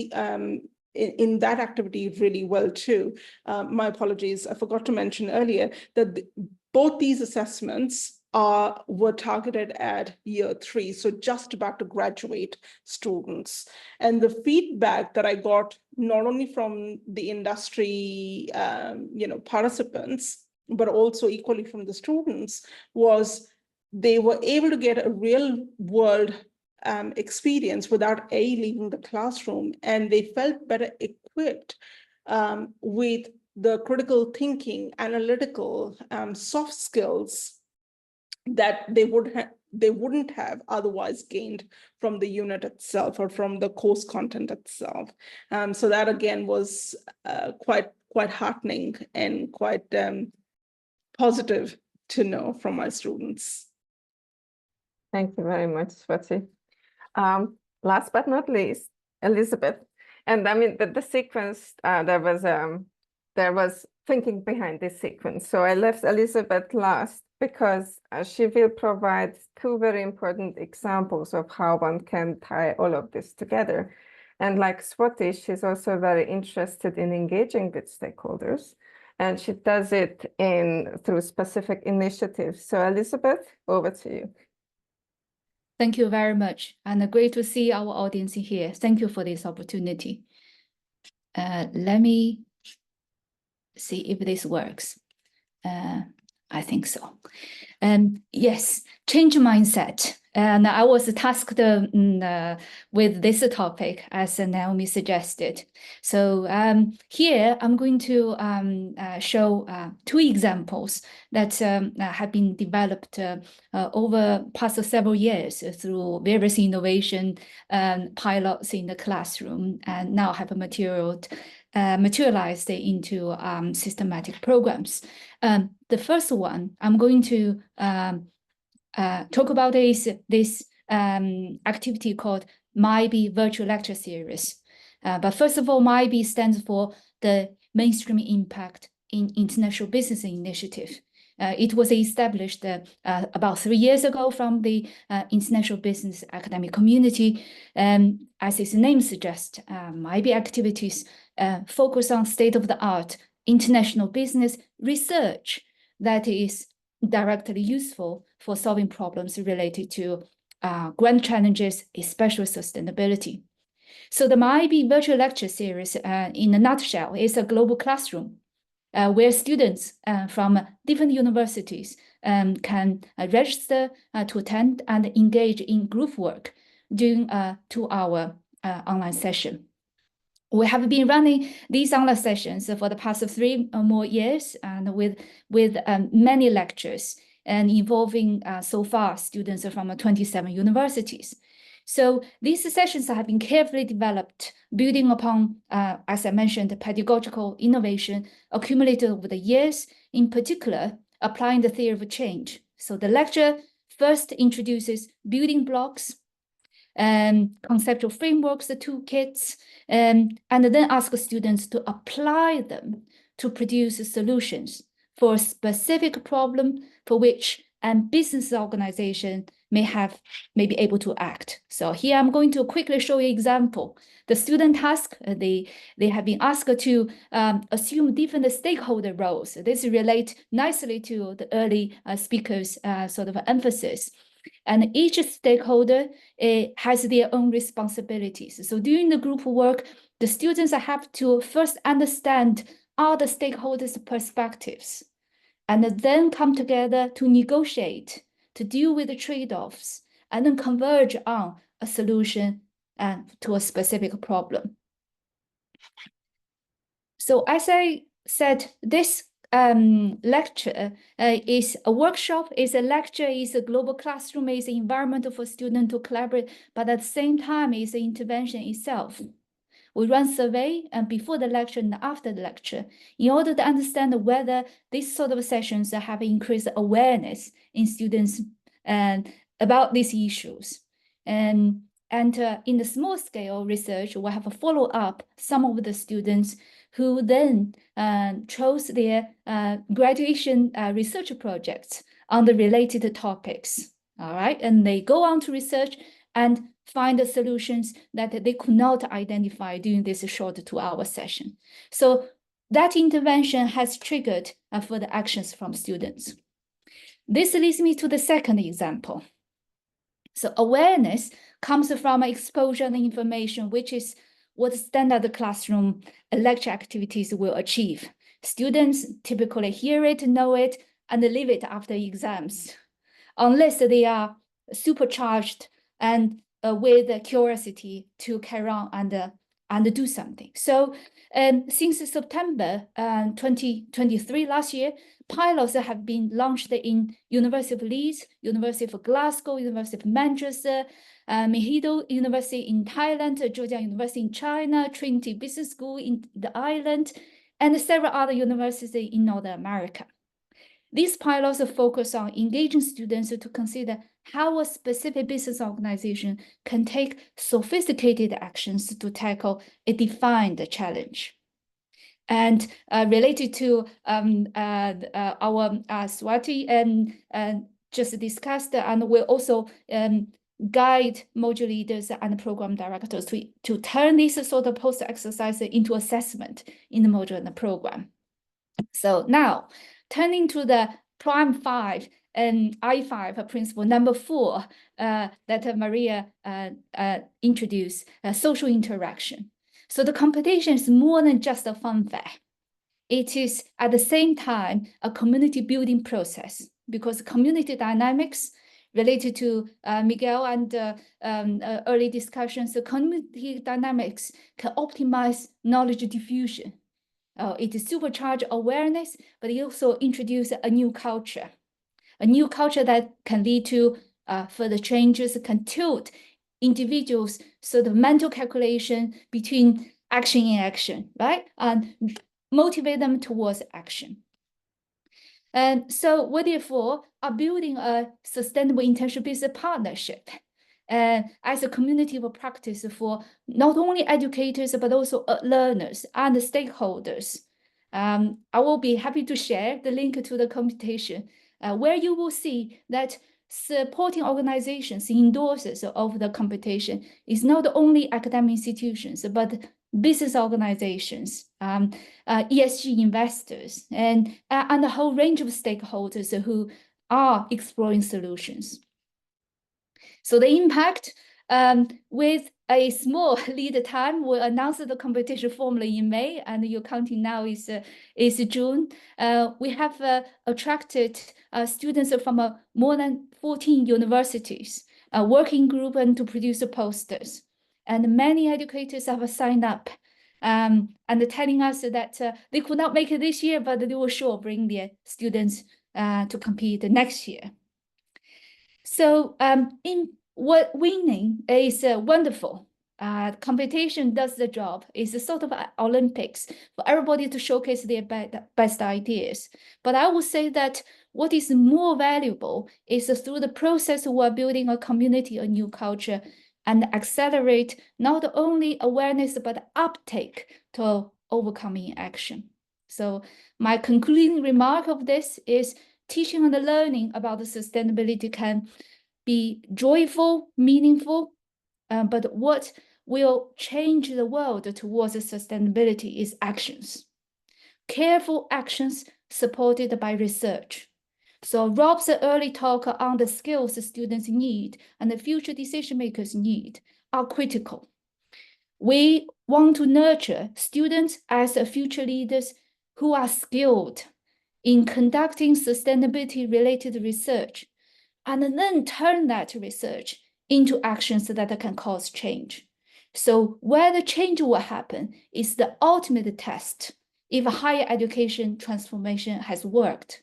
that activity really well too. My apologies, I forgot to mention earlier that both these assessments were targeted at year 3, so just about to graduate students. And the feedback that I got not only from the industry, participants, but also equally from the students, was they were able to get a real world experience without leaving the classroom, and they felt better equipped with the critical thinking, analytical, soft skills that they wouldn't have otherwise gained from the unit itself or from the course content itself. So that again was quite heartening and quite positive to know from my students. Thank you very much, Swati. Last but not least, Elizabeth. And I mean, the sequence, there was thinking behind this sequence. So I left Elizabeth last because she will provide two very important examples of how one can tie all of this together. And like Swati, she's also very interested in engaging with stakeholders. And she does it through specific initiatives. So Elizabeth, over to you. Thank you very much. And great to see our audience here. Thank you for this opportunity. Let me see if this works. I think so. Yes, change mindset. And I was tasked with this topic, as Naomi suggested. So here I'm going to show two examples that have been developed over past several years through various innovation pilots in the classroom, and now have materialized into systematic programs. The first one I'm going to talk about is this activity called MIB Virtual Lecture Series. But first of all, MIB stands for the Mainstream Impact in International Business Initiative. It was established about 3 years ago from the international business academic community. As its name suggests, MIB activities focus on state-of-the-art international business research that is directly useful for solving problems related to grand challenges, especially sustainability. So the MIB Virtual Lecture Series, in a nutshell, is a global classroom where students from different universities can register to attend and engage in group work during a 2-hour online session. We have been running these online sessions for the past 3 or more years, and with many lectures, and involving so far students from 27 universities. So these sessions have been carefully developed, building upon, as I mentioned, pedagogical innovation accumulated over the years, in particular, applying the theory of change. So the lecture first introduces building blocks, conceptual frameworks, the toolkits, and then ask students to apply them to produce solutions for a specific problem for which a business organization may be able to act. So here I'm going to quickly show you an example. The student task, they have been asked to assume different stakeholder roles. This relates nicely to the early speakers' sort of emphasis. And each stakeholder has their own responsibilities. So during the group work, the students have to first understand all the stakeholders' perspectives, and then come together to negotiate, to deal with the trade-offs, and then converge on a solution to a specific problem. So as I said, this lecture is a workshop, is a lecture, is a global classroom, is an environment for students to collaborate, but at the same time is the intervention itself. We run survey before the lecture and after the lecture in order to understand whether these sort of sessions have increased awareness in students about these issues. And in the small scale research, we have a follow up some of the students who then chose their graduation research projects on the related topics. All right, and they go on to research and find the solutions that they could not identify during this short 2-hour session. So that intervention has triggered further actions from students. This leads me to the second example. So awareness comes from exposure and information, which is what standard classroom lecture activities will achieve. Students typically hear it, know it, and leave it after exams, unless they are supercharged and with curiosity to carry on and and do something. So since September 2023 last year, pilots have been launched in University of Leeds, University of Glasgow, University of Manchester, Mahidol University in Thailand, Zhejiang University in China, Trinity Business School in the island, and several other universities in North America. These pilots focus on engaging students to consider how a specific business organization can take sophisticated actions to tackle a defined challenge. And related to our Swati just discussed, and we'll also guide module leaders and program directors to turn this sort of post exercise into assessment in the module and the program. So now, turning to the Prime 5 and I5 principle, number 4, that Maria introduced, social interaction. So the competition is more than just a fun fair. It is at the same time a community building process, because community dynamics related to Miguel and early discussions, the community dynamics can optimize knowledge diffusion. It supercharges awareness, but it also introduces a new culture that can lead to further changes, can tilt individuals' sort of mental calculation between action and action, right? And motivate them towards action. And so we therefore are building a sustainable internship-based partnership as a community of practice for not only educators, but also learners and stakeholders. I will be happy to share the link to the computation where you will see that supporting organizations, endorsers of the computation is not only academic institutions, but business organizations, ESG investors, and a whole range of stakeholders who are exploring solutions. So the impact, with a small lead time, we'll announce the competition formally in May, and you're counting now is June. We have attracted students from more than 14 universities, a working group, and to produce the posters. And many educators have signed up and telling us that they could not make it this year, but they will sure bring their students to compete next year. So winning is wonderful. Competition does the job. It's a sort of Olympics for everybody to showcase their best ideas. But I would say that what is more valuable is through the process we're building a community, a new culture, and accelerate not only awareness, but uptake to overcoming action. So my concluding remark of this is teaching and learning about the sustainability can be joyful, meaningful, but what will change the world towards sustainability is actions. Careful actions supported by research. So Rob's early talk on the skills students need and the future decision makers need are critical. We want to nurture students as future leaders who are skilled in conducting sustainability-related research, and then turn that research into actions that can cause change. So where the change will happen is the ultimate test if higher education transformation has worked.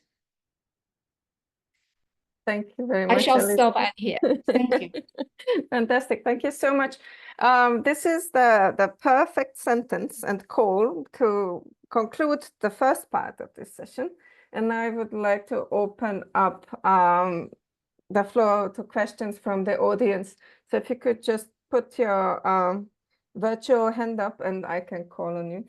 Thank you very much. I shall Elizabeth. stop at here. Thank you. Fantastic. Thank you so much. This is the perfect sentence and call to conclude the first part of this session. And I would like to open up the floor to questions from the audience. So if you could just put your virtual hand up and I can call on you.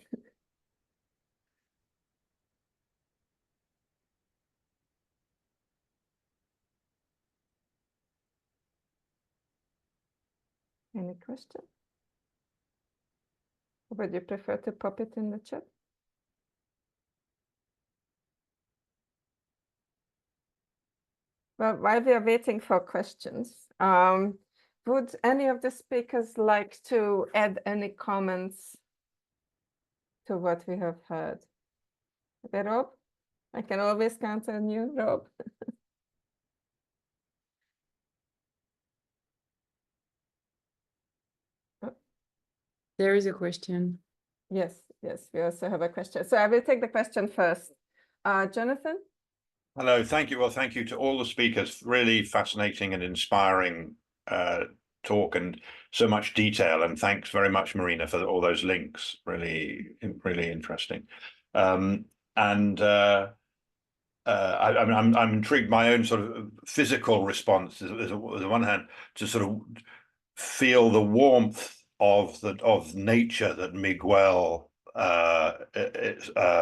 Any question? Or would you prefer to pop it in the chat? Well, while we are waiting for questions, would any of the speakers like to add any comments to what we have heard? Okay, Rob? I can always count on you, Rob. There is a question. Yes, yes, we also have a question. So I will take the question first. Jonathan? Hello, thank you. Well, thank you to all the speakers. Really fascinating and inspiring talk and so much detail. And thanks very much, Marina, for all those links. Really, really interesting. I'm intrigued. My own sort of physical response is on the one hand to sort of feel the warmth of nature that Miguel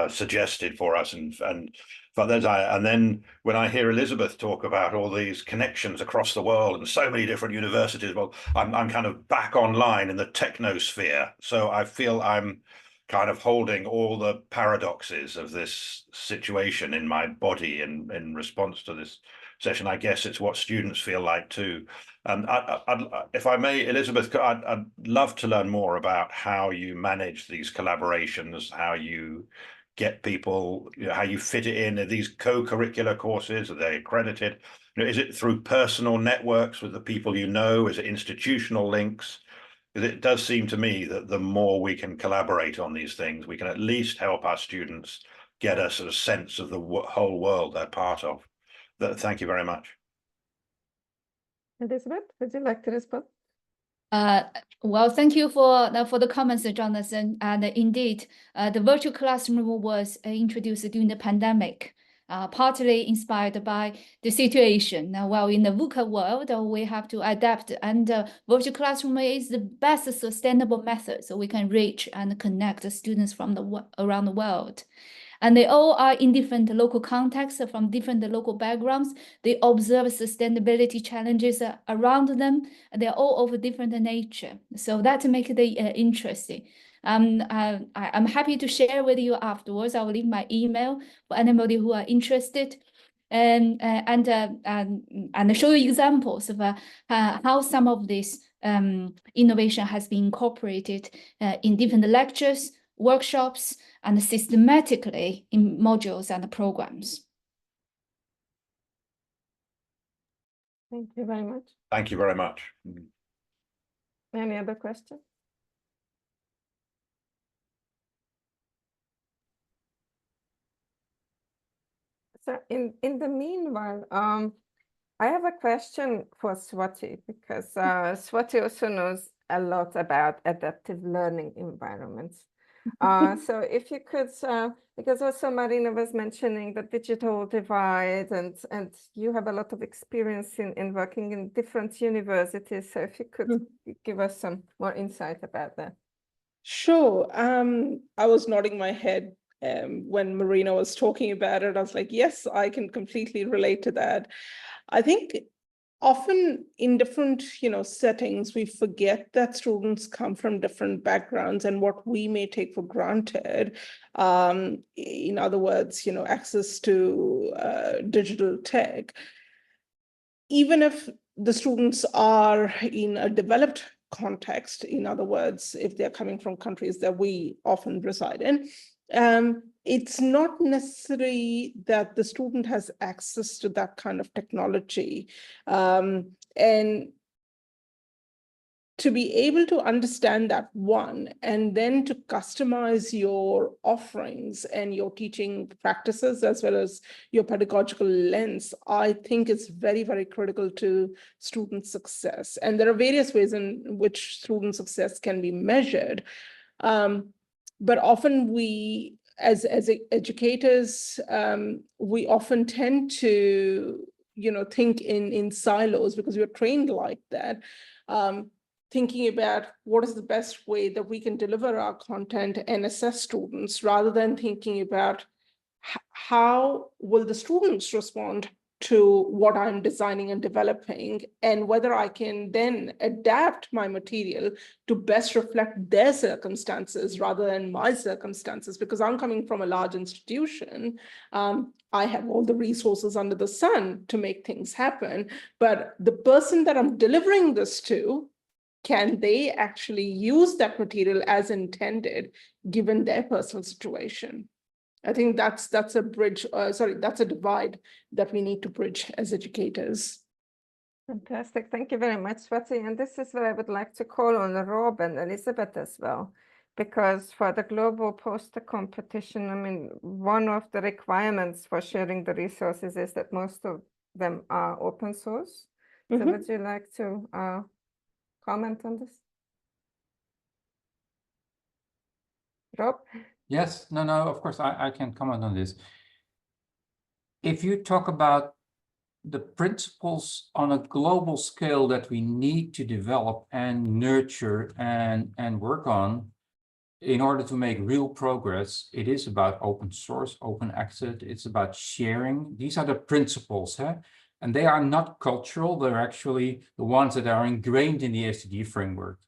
suggested for us, and then when I hear Elizabeth talk about all these connections across the world and so many different universities, well, I'm kind of back online in the technosphere, so I feel I'm kind of holding all the paradoxes of this situation in my body in response to this session. I guess it's what students feel like too. If I may, Elizabeth, I'd love to learn more about how you manage these collaborations, how you get people, how you fit it in. Are these co-curricular courses? Are they accredited? Is it through personal networks with the people you know? Is it institutional links? Because it does seem to me that the more we can collaborate on these things, we can at least help our students get a sort of sense of the whole world they're part of. Thank you very much. Elizabeth, would you like to respond? Well, thank you for the comments, Jonathan. And indeed, the virtual classroom was introduced during the pandemic, partly inspired by the situation. Now, while in the VUCA world, we have to adapt, and virtual classroom is the best sustainable method, so we can reach and connect the students from around the world. And they all are in different local contexts, from different local backgrounds. They observe sustainability challenges around them. They're all of a different nature. So that makes it interesting. I'm happy to share with you afterwards. I will leave my email for anybody who are interested. And show you examples of how some of this innovation has been incorporated in different lectures, workshops, and systematically in modules and programs. Thank you very much. Thank you very much. Any other questions? So in the meanwhile, I have a question for Swati, because Swati also knows a lot about adaptive learning environments. So if you could, because also Marina was mentioning the digital divide, and you have a lot of experience in working in different universities. So if you could give us some more insight about that. Sure. I was nodding my head when Marina was talking about it. I was like, yes, I can completely relate to that. I think often in different, settings, we forget that students come from different backgrounds, and what we may take for granted, in other words, access to digital tech, even if the students are in a developed context, in other words, if they're coming from countries that we often reside in, it's not necessary that the student has access to that kind of technology. And to be able to understand that, one, and then to customize your offerings and your teaching practices as well as your pedagogical lens, I think is very, very critical to student success. And there are various ways in which student success can be measured. But often we, as educators, we often tend to, think in silos, because we're trained like that. Thinking about what is the best way that we can deliver our content and assess students, rather than thinking about how will the students respond to what I'm designing and developing, and whether I can then adapt my material to best reflect their circumstances rather than my circumstances. Because I'm coming from a large institution, I have all the resources under the sun to make things happen, but the person that I'm delivering this to, can they actually use that material as intended, given their personal situation? I think that's a bridge, that's a divide that we need to bridge as educators. Fantastic. Thank you very much, Swati. And this is where I would like to call on Rob and Elizabeth as well, because for the global poster competition, I mean, one of the requirements for sharing the resources is that most of them are open source. So would you like to comment on this? Rob? Yes, no, of course, I can comment on this. If you talk about the principles on a global scale that we need to develop and nurture and work on in order to make real progress, it is about open source, open access, it's about sharing. These are the principles, huh? And they are not cultural, they're actually the ones that are ingrained in the SDG framework.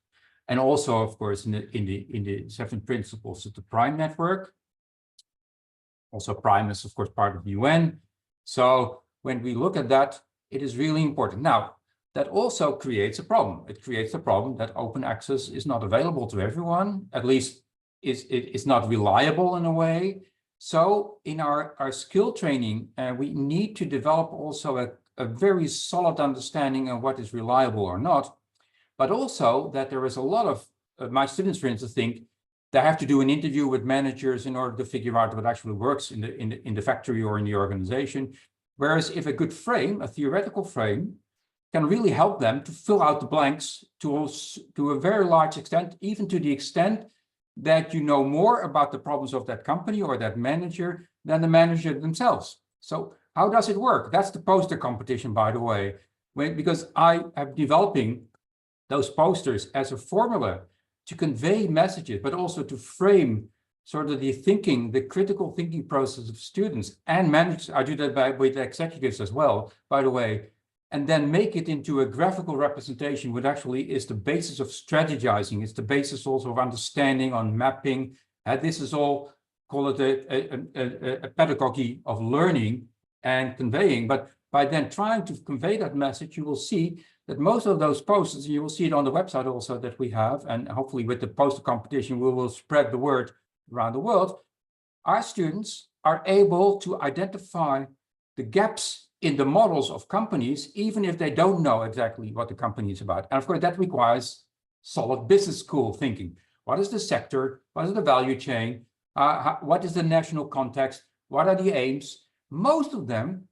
And also, of course, in the 7 principles of the PRIME network. Also, PRIME is, of course, part of the UN. So when we look at that, it is really important. Now, that also creates a problem. It creates the problem that open access is not available to everyone, at least it's not reliable in a way. So in our skill training, we need to develop also a very solid understanding of what is reliable or not, but also that there is a lot of, my students, for instance, think they have to do an interview with managers in order to figure out what actually works in the factory or in the organization. Whereas if a good frame, a theoretical frame, can really help them to fill out the blanks to a very large extent, even to the extent that you know more about the problems of that company or that manager than the manager themselves. So how does it work? That's the poster competition, by the way, because I am developing those posters as a formula to convey messages, but also to frame sort of the thinking, the critical thinking process of students and managers. I do that with executives as well, by the way, and then make it into a graphical representation, which actually is the basis of strategizing. It's the basis also of understanding, on mapping. This is all, call it a pedagogy of learning and conveying. But by then trying to convey that message, you will see that most of those posters, you will see it on the website also that we have, and hopefully with the poster competition, we will spread the word around the world. Our students are able to identify the gaps in the models of companies, even if they don't know exactly what the company is about. And of course, that requires solid business school thinking. What is the sector? What is the value chain? What is the national context? What are the aims? Most of them,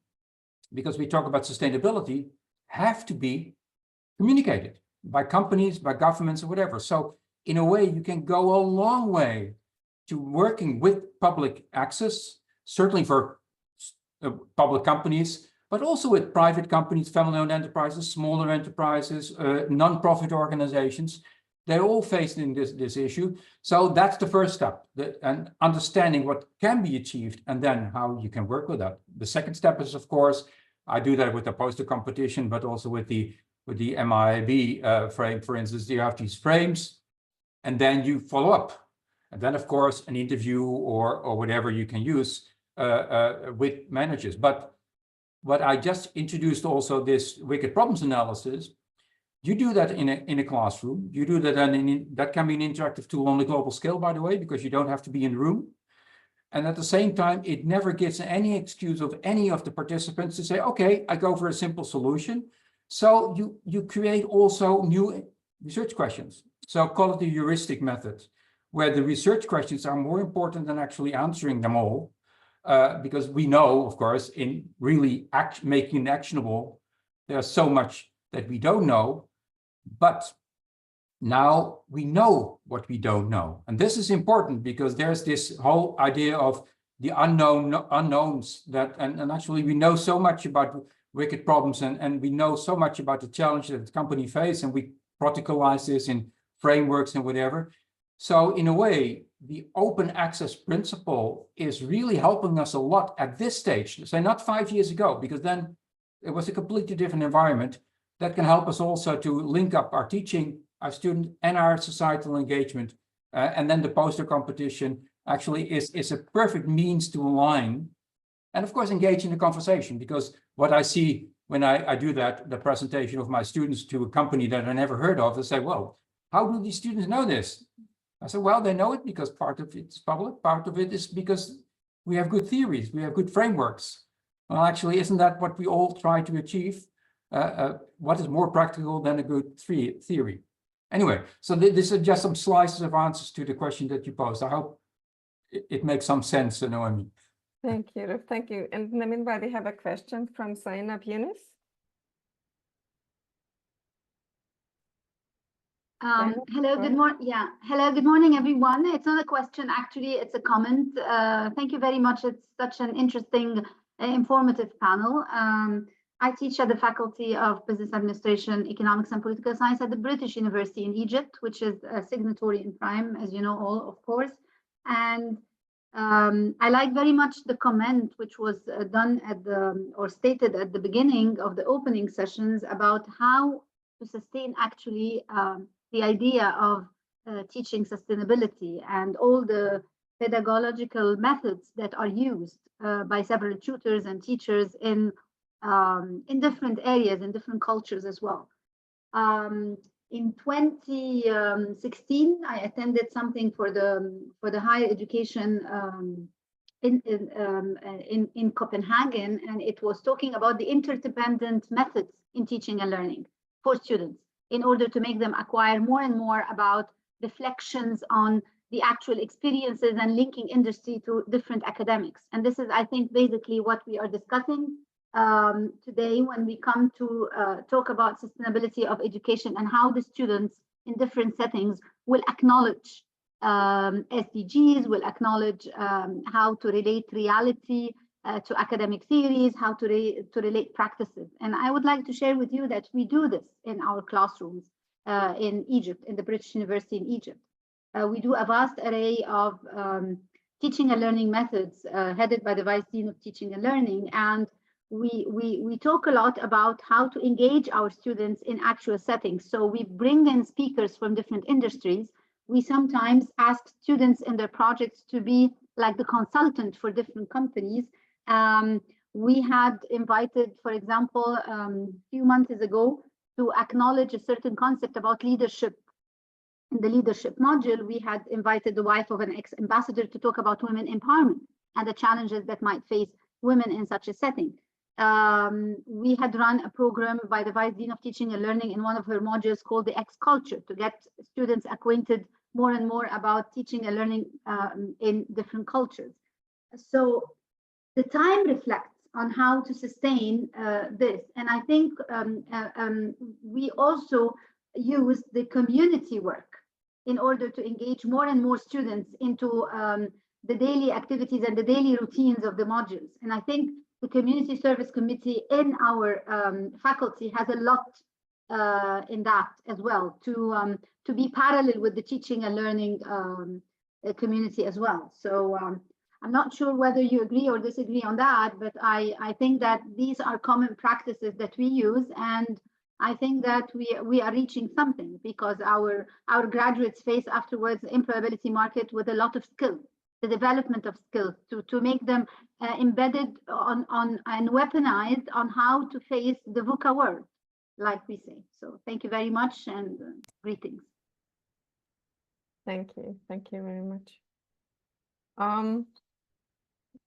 because we talk about sustainability, have to be communicated by companies, by governments, or whatever. So in a way, you can go a long way to working with public access, certainly for public companies, but also with private companies, family-owned enterprises, smaller enterprises, non-profit organizations. They're all facing this issue. So that's the first step, and understanding what can be achieved and then how you can work with that. The second step is, of course, I do that with the poster competition, but also with the MIB frame, for instance. You have these frames, and then you follow up. And then, of course, an interview or whatever you can use with managers. But what I just introduced also, this wicked problems analysis, you do that in a classroom. You do that, and that can be an interactive tool on a global scale, by the way, because you don't have to be in the room. And at the same time, it never gives any excuse of any of the participants to say, okay, I go for a simple solution. So you create also new research questions. So call it the heuristic method, where the research questions are more important than actually answering them all. Because we know, of course, in really making it actionable, there's so much that we don't know, but now we know what we don't know. And this is important because there's this whole idea of the unknowns that, and actually we know so much about wicked problems, and we know so much about the challenge that the company face, and we protocolize this in frameworks and whatever. So in a way, the open access principle is really helping us a lot at this stage. So not 5 years ago, because then it was a completely different environment. That can help us also to link up our teaching, our student, and our societal engagement. And then the poster competition actually is a perfect means to align and, of course, engage in the conversation. Because what I see when I do that, the presentation of my students to a company that I never heard of, they say, well, how do these students know this? I said, well, they know it because part of it's public, part of it is because we have good theories, we have good frameworks. Well, actually, isn't that what we all try to achieve? what is more practical than a good theory? Anyway, so this is just some slices of answers to the question that you posed. I hope it makes some sense, Noemi. Thank you, Ruth. Thank you. And in the meanwhile, we have a question from Zainab Yunus. Hello, good morning. Yeah, hello, good morning, everyone. It's not a question, actually, it's a comment. Thank you very much. It's such an interesting, informative panel. I teach at the Faculty of Business Administration, Economics and Political Science at the British University in Egypt, which is a signatory in PRIME, as you know all, of course. And I like very much the comment which was done at or stated at the beginning of the opening sessions about how to sustain actually the idea of teaching sustainability and all the pedagogical methods that are used by several tutors and teachers in different areas, in different cultures as well. In 2016, I attended something for the higher education in Copenhagen, and it was talking about the interdependent methods in teaching and learning for students, in order to make them acquire more and more about reflections on the actual experiences and linking industry to different academics. And this is, I think, basically what we are discussing today when we come to talk about sustainability of education and how the students in different settings will acknowledge SDGs, will acknowledge how to relate reality to academic theories, how to relate practices. And I would like to share with you that we do this in our classrooms in Egypt, in the British University in Egypt. We do a vast array of teaching and learning methods headed by the Vice Dean of Teaching and Learning. And we talk a lot about how to engage our students in actual settings. So we bring in speakers from different industries. We sometimes ask students in their projects to be like the consultant for different companies. We had invited, for example, a few months ago, to acknowledge a certain concept about leadership. In the leadership module, we had invited the wife of an ex-ambassador to talk about women empowerment and the challenges that might face women in such a setting. We had run a program by the Vice Dean of Teaching and Learning in one of her modules called the X Culture, to get students acquainted more and more about teaching and learning in different cultures. So the time reflects on how to sustain this. And I think we also use the community work in order to engage more and more students into the daily activities and the daily routines of the modules. And I think the Community Service Committee in our faculty has a lot in that as well, to be parallel with the teaching and learning community as well. So I'm not sure whether you agree or disagree on that, but I think that these are common practices that we use, and I think that we are reaching something, because our graduates face afterwards the employability market with a lot of skills, the development of skills to make them embedded on and weaponized on how to face the VUCA world, like we say. So thank you very much, and greetings. Thank you very much.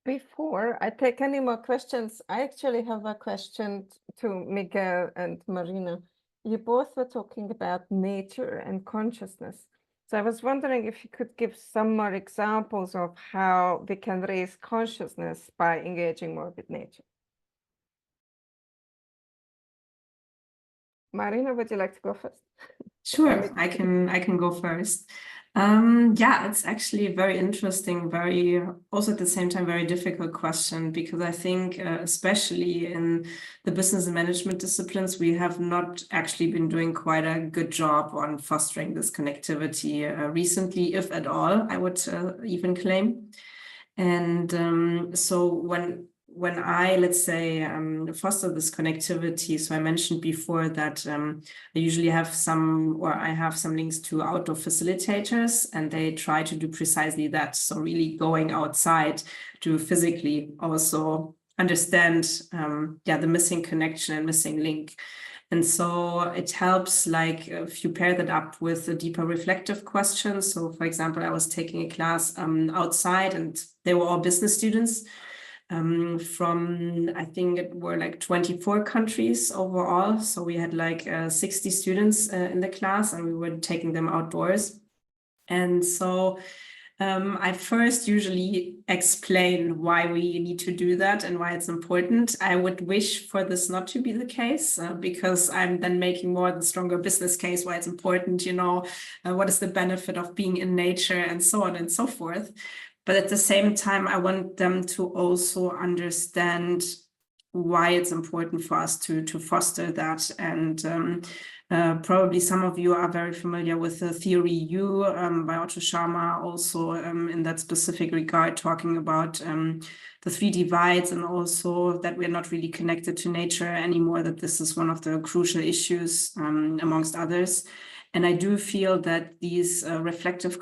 Before I take any more questions, I actually have a question to Miguel and Marina. You both were talking about nature and consciousness. So I was wondering if you could give some more examples of how we can raise consciousness by engaging more with nature. Marina, would you like to go first? Sure, I can go first. Yeah, it's actually a very interesting, also at the same time, very difficult question, because I think especially in the business and management disciplines, we have not actually been doing quite a good job on fostering this connectivity recently, if at all, I would even claim. And so when I, let's say, foster this connectivity, so I mentioned before that I usually have I have some links to outdoor facilitators, and they try to do precisely that. So really going outside to physically also understand the missing connection and missing link. And so it helps, like, if you pair that up with a deeper reflective question. So for example, I was taking a class outside, and they were all business students. from, I think it were like 24 countries overall. So we had like 60 students in the class, and we were taking them outdoors. And so I first usually explain why we need to do that and why it's important. I would wish for this not to be the case, because I'm then making more the stronger business case why it's important, you know, what is the benefit of being in nature and so on and so forth. But at the same time, I want them to also understand why it's important for us to foster that. And probably some of you are very familiar with the theory U by Otto Scharmer, also in that specific regard, talking about the 3 divides, and also that we're not really connected to nature anymore, that this is one of the crucial issues amongst others. And I do feel that these reflective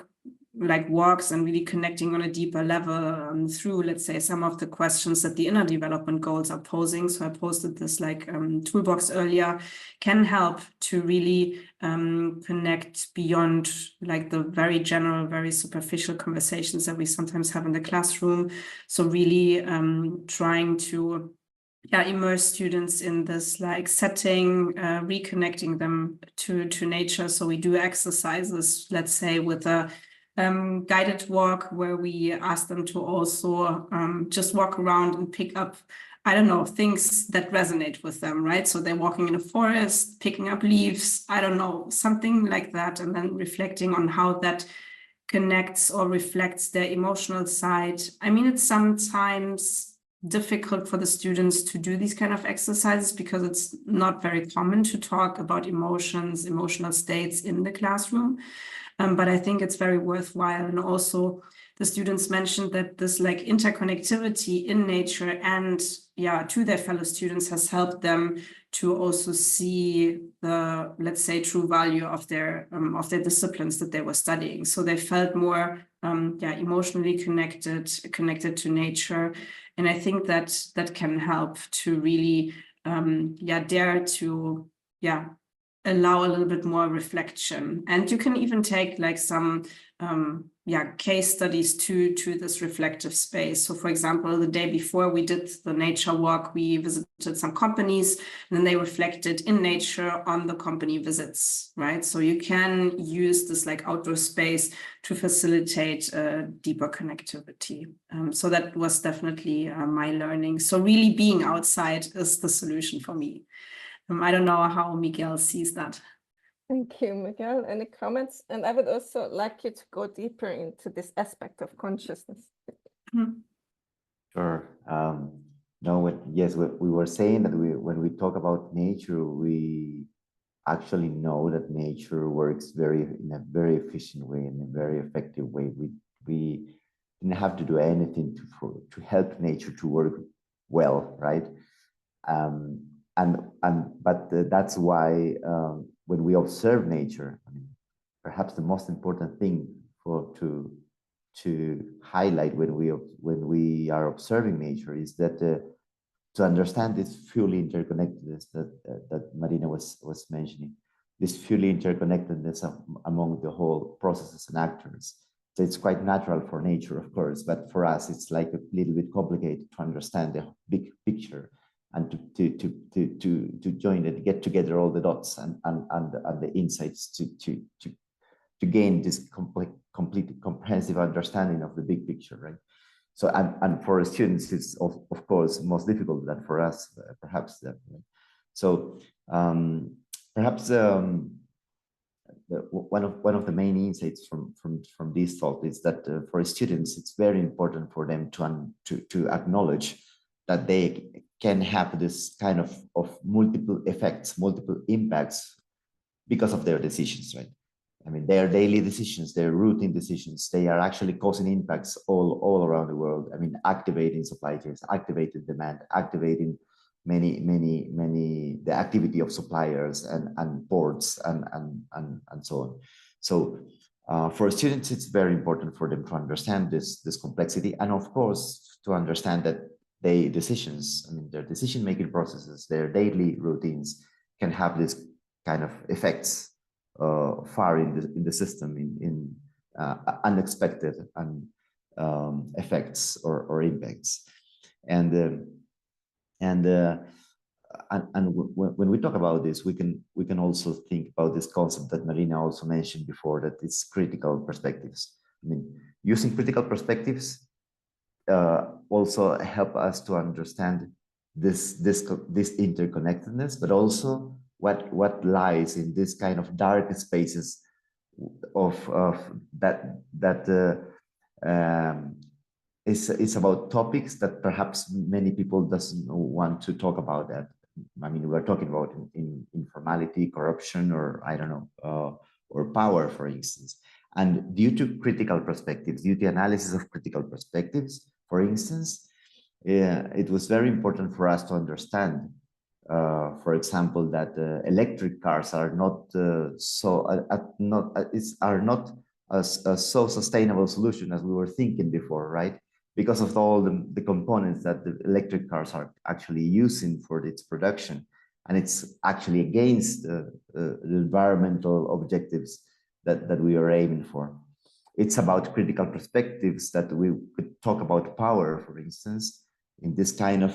walks and really connecting on a deeper level through, let's say, some of the questions that the inner development goals are posing. So I posted this toolbox earlier, can help to really connect beyond the very general, very superficial conversations that we sometimes have in the classroom. So really trying to immerse students in this setting, reconnecting them to nature. So we do exercises, let's say, with a guided walk, where we ask them to also just walk around and pick up, I don't know, things that resonate with them, right? So they're walking in a forest, picking up leaves, I don't know, something like that, and then reflecting on how that connects or reflects their emotional side. I mean, it's sometimes difficult for the students to do these kind of exercises because it's not very common to talk about emotions, emotional states in the classroom. But I think it's very worthwhile. And also the students mentioned that this interconnectivity in nature and to their fellow students has helped them to also see the, let's say, true value of their disciplines that they were studying. So they felt more emotionally connected to nature. And I think that can help to really dare to allow a little bit more reflection. And you can even take some case studies to this reflective space. So for example, the day before we did the nature walk, we visited some companies, and then they reflected in nature on the company visits, right? So you can use this outdoor space to facilitate deeper connectivity. So that was definitely my learning. So really being outside is the solution for me. I don't know how Miguel sees that. Thank you, Miguel. Any comments? And I would also like you to go deeper into this aspect of consciousness. Sure. Yes, we were saying that when we talk about nature, we actually know that nature works in a very efficient way, in a very effective way. We didn't have to do anything to help nature to work well, right? But that's why when we observe nature, I mean, perhaps the most important thing to highlight when we are observing nature is that to understand this fully interconnectedness that Marina was mentioning, this fully interconnectedness among the whole processes and actors. So it's quite natural for nature, of course, but for us it's a little bit complicated to understand the big picture, and to join it, get together all the dots and the insights to gain this complete comprehensive understanding of the big picture, right? So and for students, it's of course most difficult than for us, perhaps. Right? So perhaps one of the main insights from this thought is that for students, it's very important for them to acknowledge that they can have this kind of multiple effects, multiple impacts because of their decisions, right? I mean, their daily decisions, their routine decisions, they are actually causing impacts all around the world. I mean, activating supply chains, activating demand, activating the activity of suppliers and ports and so on. So for students, it's very important for them to understand this complexity, and of course to understand that their decisions, I mean, their decision-making processes, their daily routines can have this kind of effects far in the system, in unexpected effects or impacts. And when we talk about this, we can also think about this concept that Marina also mentioned before, that it's critical perspectives. I mean, using critical perspectives also help us to understand this interconnectedness, but also what lies in this kind of dark spaces of that is about topics that perhaps many people doesn't want to talk about. That, I mean, we're talking about in informality, corruption, or I don't know, or power, for instance. And due to critical perspectives, due to analysis of critical perspectives, for instance, it was very important for us to understand, for example, that electric cars are not a so sustainable solution as we were thinking before, right? Because of all the components that the electric cars are actually using for its production, and it's actually against the environmental objectives that we are aiming for. It's about critical perspectives that we could talk about power, for instance, in this kind of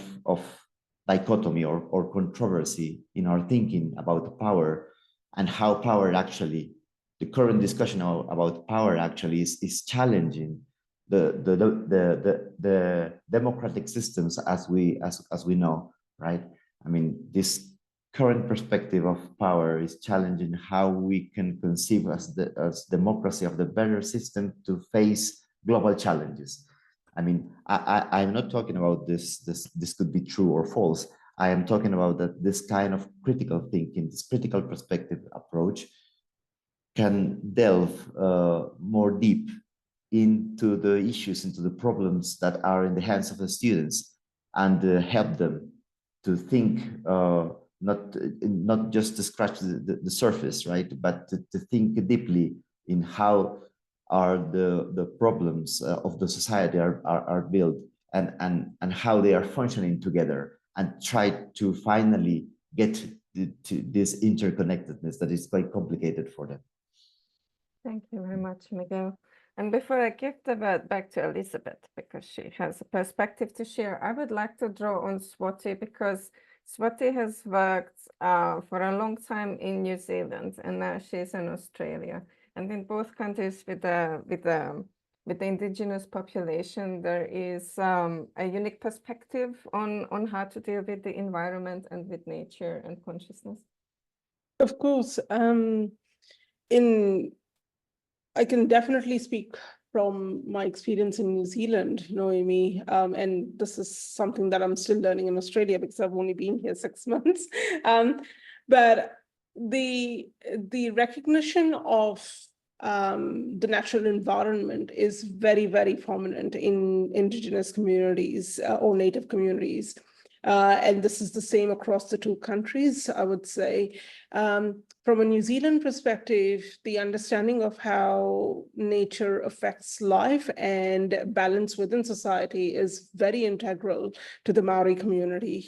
dichotomy or controversy in our thinking about power, and how power actually, the current discussion about power actually is challenging the democratic systems as we know, right? I mean, this current perspective of power is challenging how we can conceive as democracy of the better system to face global challenges. I mean, I'm not talking about this could be true or false. I am talking about that this kind of critical thinking, this critical perspective approach can delve more deep into the issues, into the problems that are in the hands of the students, and help them to think, not just to scratch the surface, right? But to think deeply in how are the problems of the society are built, and how they are functioning together, and try to finally get to this interconnectedness that is quite complicated for them. Thank you very much, Miguel. And before I give the word back to Elizabeth, because she has a perspective to share, I would like to draw on Swati, because Swati has worked for a long time in New Zealand, and now she's in Australia. And in both countries with the indigenous population, there is a unique perspective on how to deal with the environment and with nature and consciousness. Of course, I can definitely speak from my experience in New Zealand, Noemi, and this is something that I'm still learning in Australia because I've only been here 6 months. But the recognition of the natural environment is very, very prominent in indigenous communities or native communities. And this is the same across the two countries, I would say. From a New Zealand perspective, the understanding of how nature affects life and balance within society is very integral to the Maori community.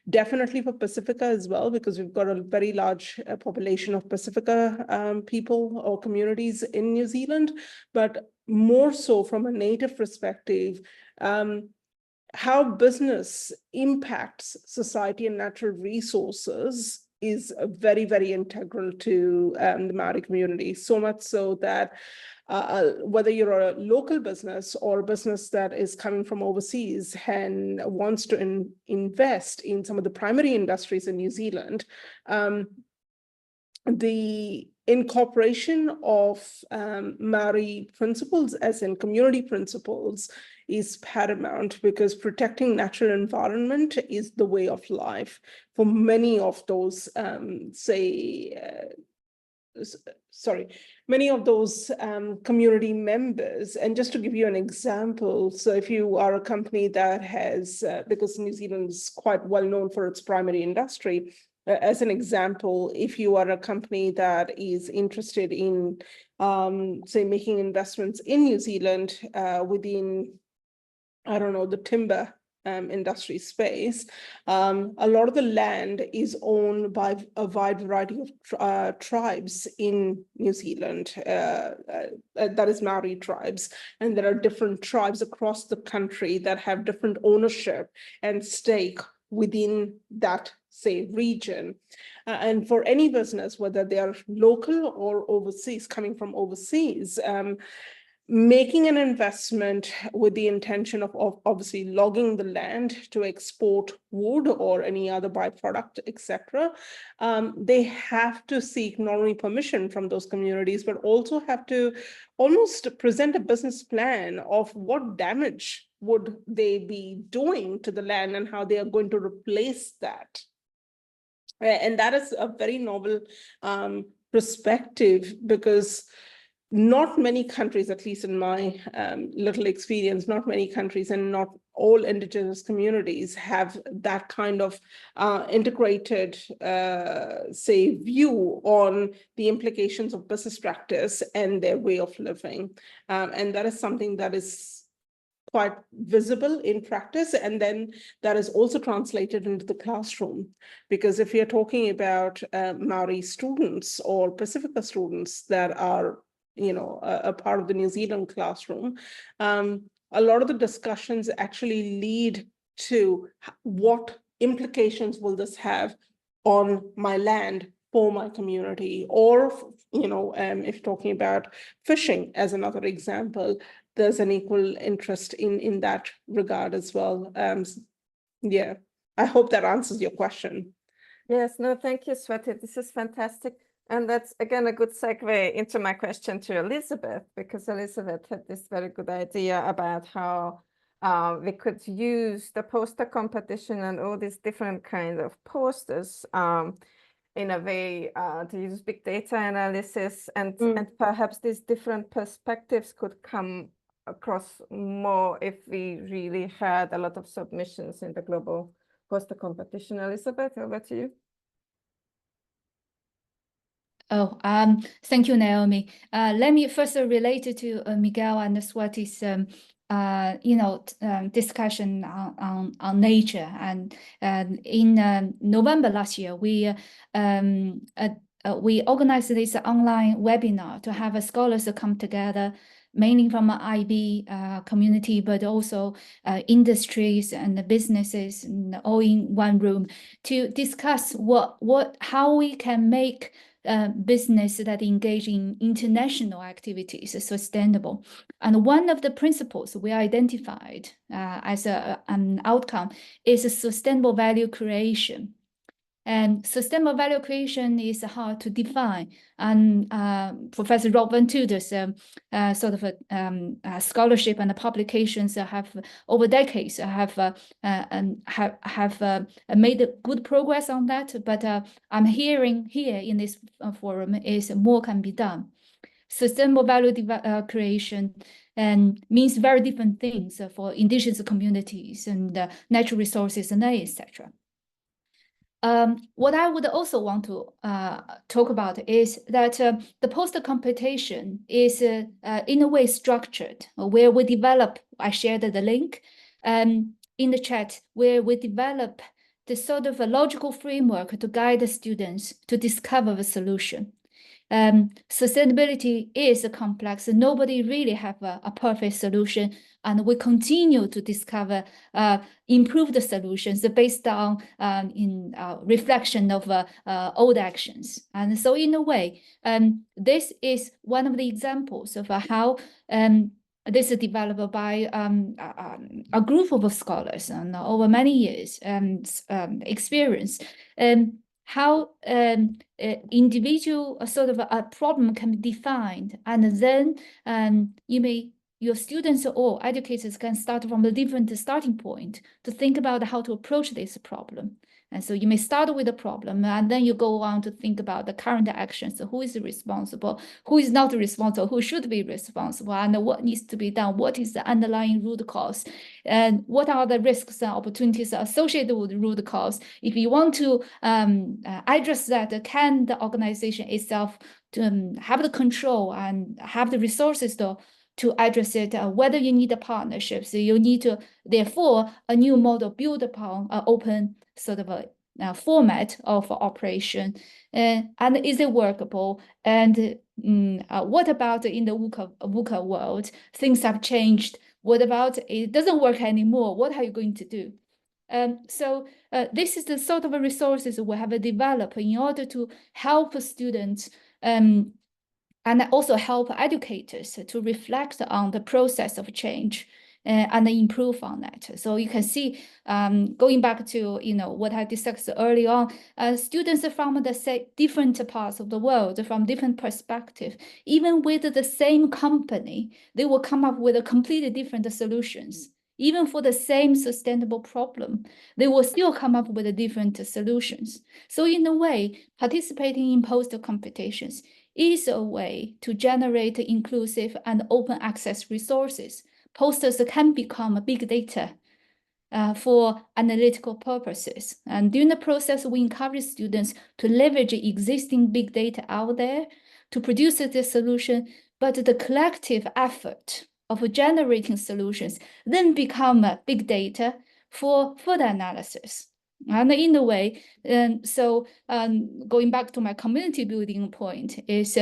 Definitely for Pacifica as well, because we've got a very large population of Pacifica people or communities in New Zealand, but more so from a native perspective, how business impacts society and natural resources is very, very integral to the Maori community, so much so that whether you're a local business or a business that is coming from overseas and wants to invest in some of the primary industries in New Zealand, the incorporation of Maori principles, as in community principles, is paramount, because protecting natural environment is the way of life for many of those, many of those community members. And just to give you an example, so if you are a company that has, because New Zealand is quite well known for its primary industry, as an example, if you are a company that is interested in, say, making investments in New Zealand within, I don't know, the timber industry space, a lot of the land is owned by a wide variety of tribes in New Zealand, that is Maori tribes. And there are different tribes across the country that have different ownership and stake within that, say, region. And for any business, whether they are local or overseas, coming from overseas, making an investment with the intention of obviously logging the land to export wood or any other byproduct, etc., they have to seek not only permission from those communities, but also have to almost present a business plan of what damage would they be doing to the land and how they are going to replace that. And that is a very novel perspective, because not many countries, at least in my little experience, not many countries and not all indigenous communities have that kind of integrated, say, view on the implications of business practice and their way of living. And that is something that is quite visible in practice, and then that is also translated into the classroom. Because if you're talking about Maori students or Pacifica students that are, you know, a part of the New Zealand classroom, a lot of the discussions actually lead to what implications will this have on my land for my community, or, you know, if talking about fishing as another example, there's an equal interest in that regard as well. Yeah, I hope that answers your question. Yes, no, thank you, Swati. This is fantastic. And that's, again, a good segue into my question to Elizabeth, because Elizabeth had this very good idea about how we could use the poster competition and all these different kinds of posters in a way to use big data analysis, and perhaps these different perspectives could come across more if we really had a lot of submissions in the global poster competition. Elizabeth, over to you. Oh, thank you, Naomi. Let me first relate it to Miguel and Swati's discussion on nature. And in November last year, we organized this online webinar to have scholars come together, mainly from IB community, but also industries and the businesses, and all in one room, to discuss how we can make business that engage in international activities sustainable. And one of the principles we identified as an outcome is sustainable value creation. And sustainable value creation is hard to define. And Professor Rob Van Tudor's sort of a scholarship and the publications have over decades have made good progress on that. But I'm hearing here in this forum is more can be done. Sustainable value creation and means very different things for indigenous communities and natural resources and etc. What I would also want to talk about is that the poster competition is in a way structured, where we develop, I shared the link in the chat, where we develop the sort of a logical framework to guide the students to discover the solution. Sustainability is complex. Nobody really have a perfect solution, and we continue to discover improved solutions based on reflection of old actions. And so in a way, this is one of the examples of how this is developed by a group of scholars and over many years experience. How individual sort of a problem can be defined, and then your students or educators can start from a different starting point to think about how to approach this problem. And so you may start with a problem, and then you go on to think about the current actions. So who is responsible, who is not responsible, who should be responsible, and what needs to be done, what is the underlying root cause, and what are the risks and opportunities associated with the root cause. If you want to address that, can the organization itself have the control and have the resources to to address it, whether you need a partnership. So you need to, therefore, a new model built upon an open sort of a format of operation. And is it workable? And what about in the VUCA world? Things have changed. What about it doesn't work anymore? What are you going to do? So this is the sort of resources we have developed in order to help students and also help educators to reflect on the process of change and improve on that. So you can see, going back to what I discussed early on, students from the different parts of the world, from different perspectives, even with the same company, they will come up with a completely different solutions. Even for the same sustainable problem, they will still come up with different solutions. So in a way, participating in poster competitions is a way to generate inclusive and open access resources. Posters can become big data for analytical purposes. And during the process, we encourage students to leverage existing big data out there to produce the solution, but the collective effort of generating solutions then become big data for further analysis. And in a way, going back to my community building point, is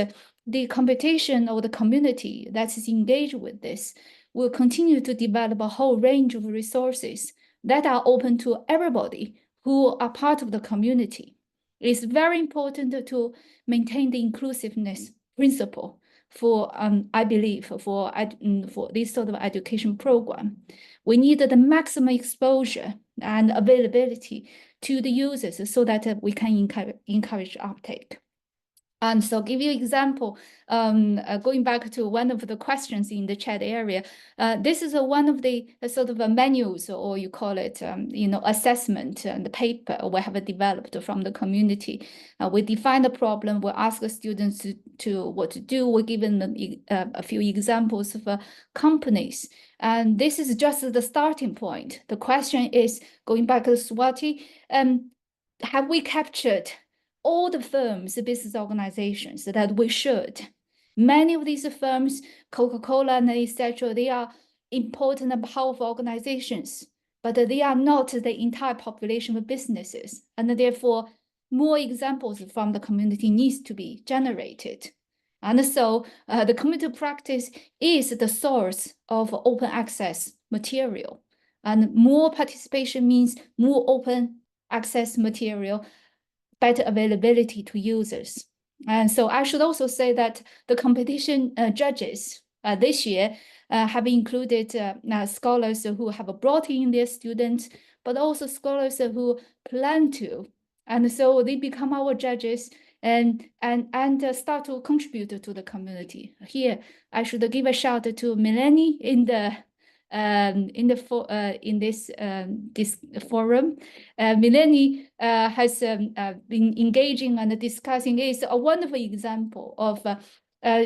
the competition or the community that is engaged with this will continue to develop a whole range of resources that are open to everybody who are part of the community. It's very important to maintain the inclusiveness principle for, I believe, for this sort of education program. We need the maximum exposure and availability to the users so that we can encourage uptake. And so give you an example, going back to one of the questions in the chat area, this is one of the sort of manuals, or you call it, assessment and the paper we have developed from the community. We define the problem, we ask the students to what to do, we're given them a few examples of companies. And this is just the starting point. The question is, going back to Swati, have we captured all the firms, the business organizations that we should? Many of these firms, Coca-Cola and etc., they are important and powerful organizations, but they are not the entire population of businesses. And therefore, more examples from the community needs to be generated. And so the community practice is the source of open access material. And more participation means more open access material, better availability to users. And so I should also say that the competition judges this year have included scholars who have brought in their students, but also scholars who plan to. And so they become our judges and start to contribute to the community. Here, I should give a shout to Melanie in this forum. Melanie has been engaging and discussing. Is a wonderful example of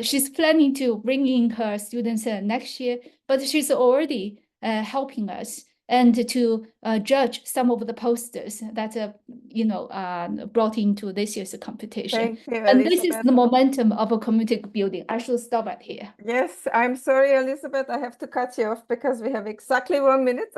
she's planning to bring in her students next year, but she's already helping us and to judge some of the posters that brought into this year's competition. Thank you, And this is Elizabeth. the momentum of a community building. I should stop at here. Yes, I'm sorry, Elizabeth, I have to cut you off because we have exactly 1 minute.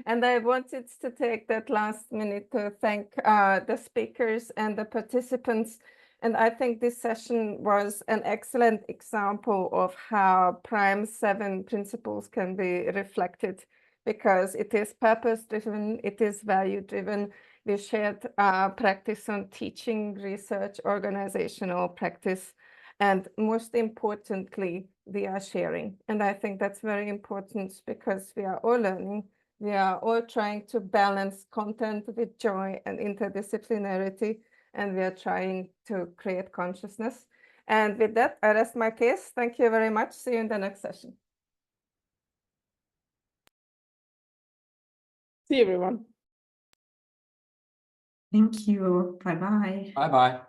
And I wanted to take that last minute to thank the speakers and the participants. And I think this session was an excellent example of how Prime 7 principles can be reflected, because it is purpose-driven, it is value-driven. We shared practice on teaching, research, organizational practice, and most importantly, we are sharing. And I think that's very important because we are all learning. We are all trying to balance content with joy and interdisciplinarity, and we are trying to create consciousness. And with that, I rest my case. Thank you very much. See you in the next session. See you, everyone. Thank you. Bye-bye. Bye-bye.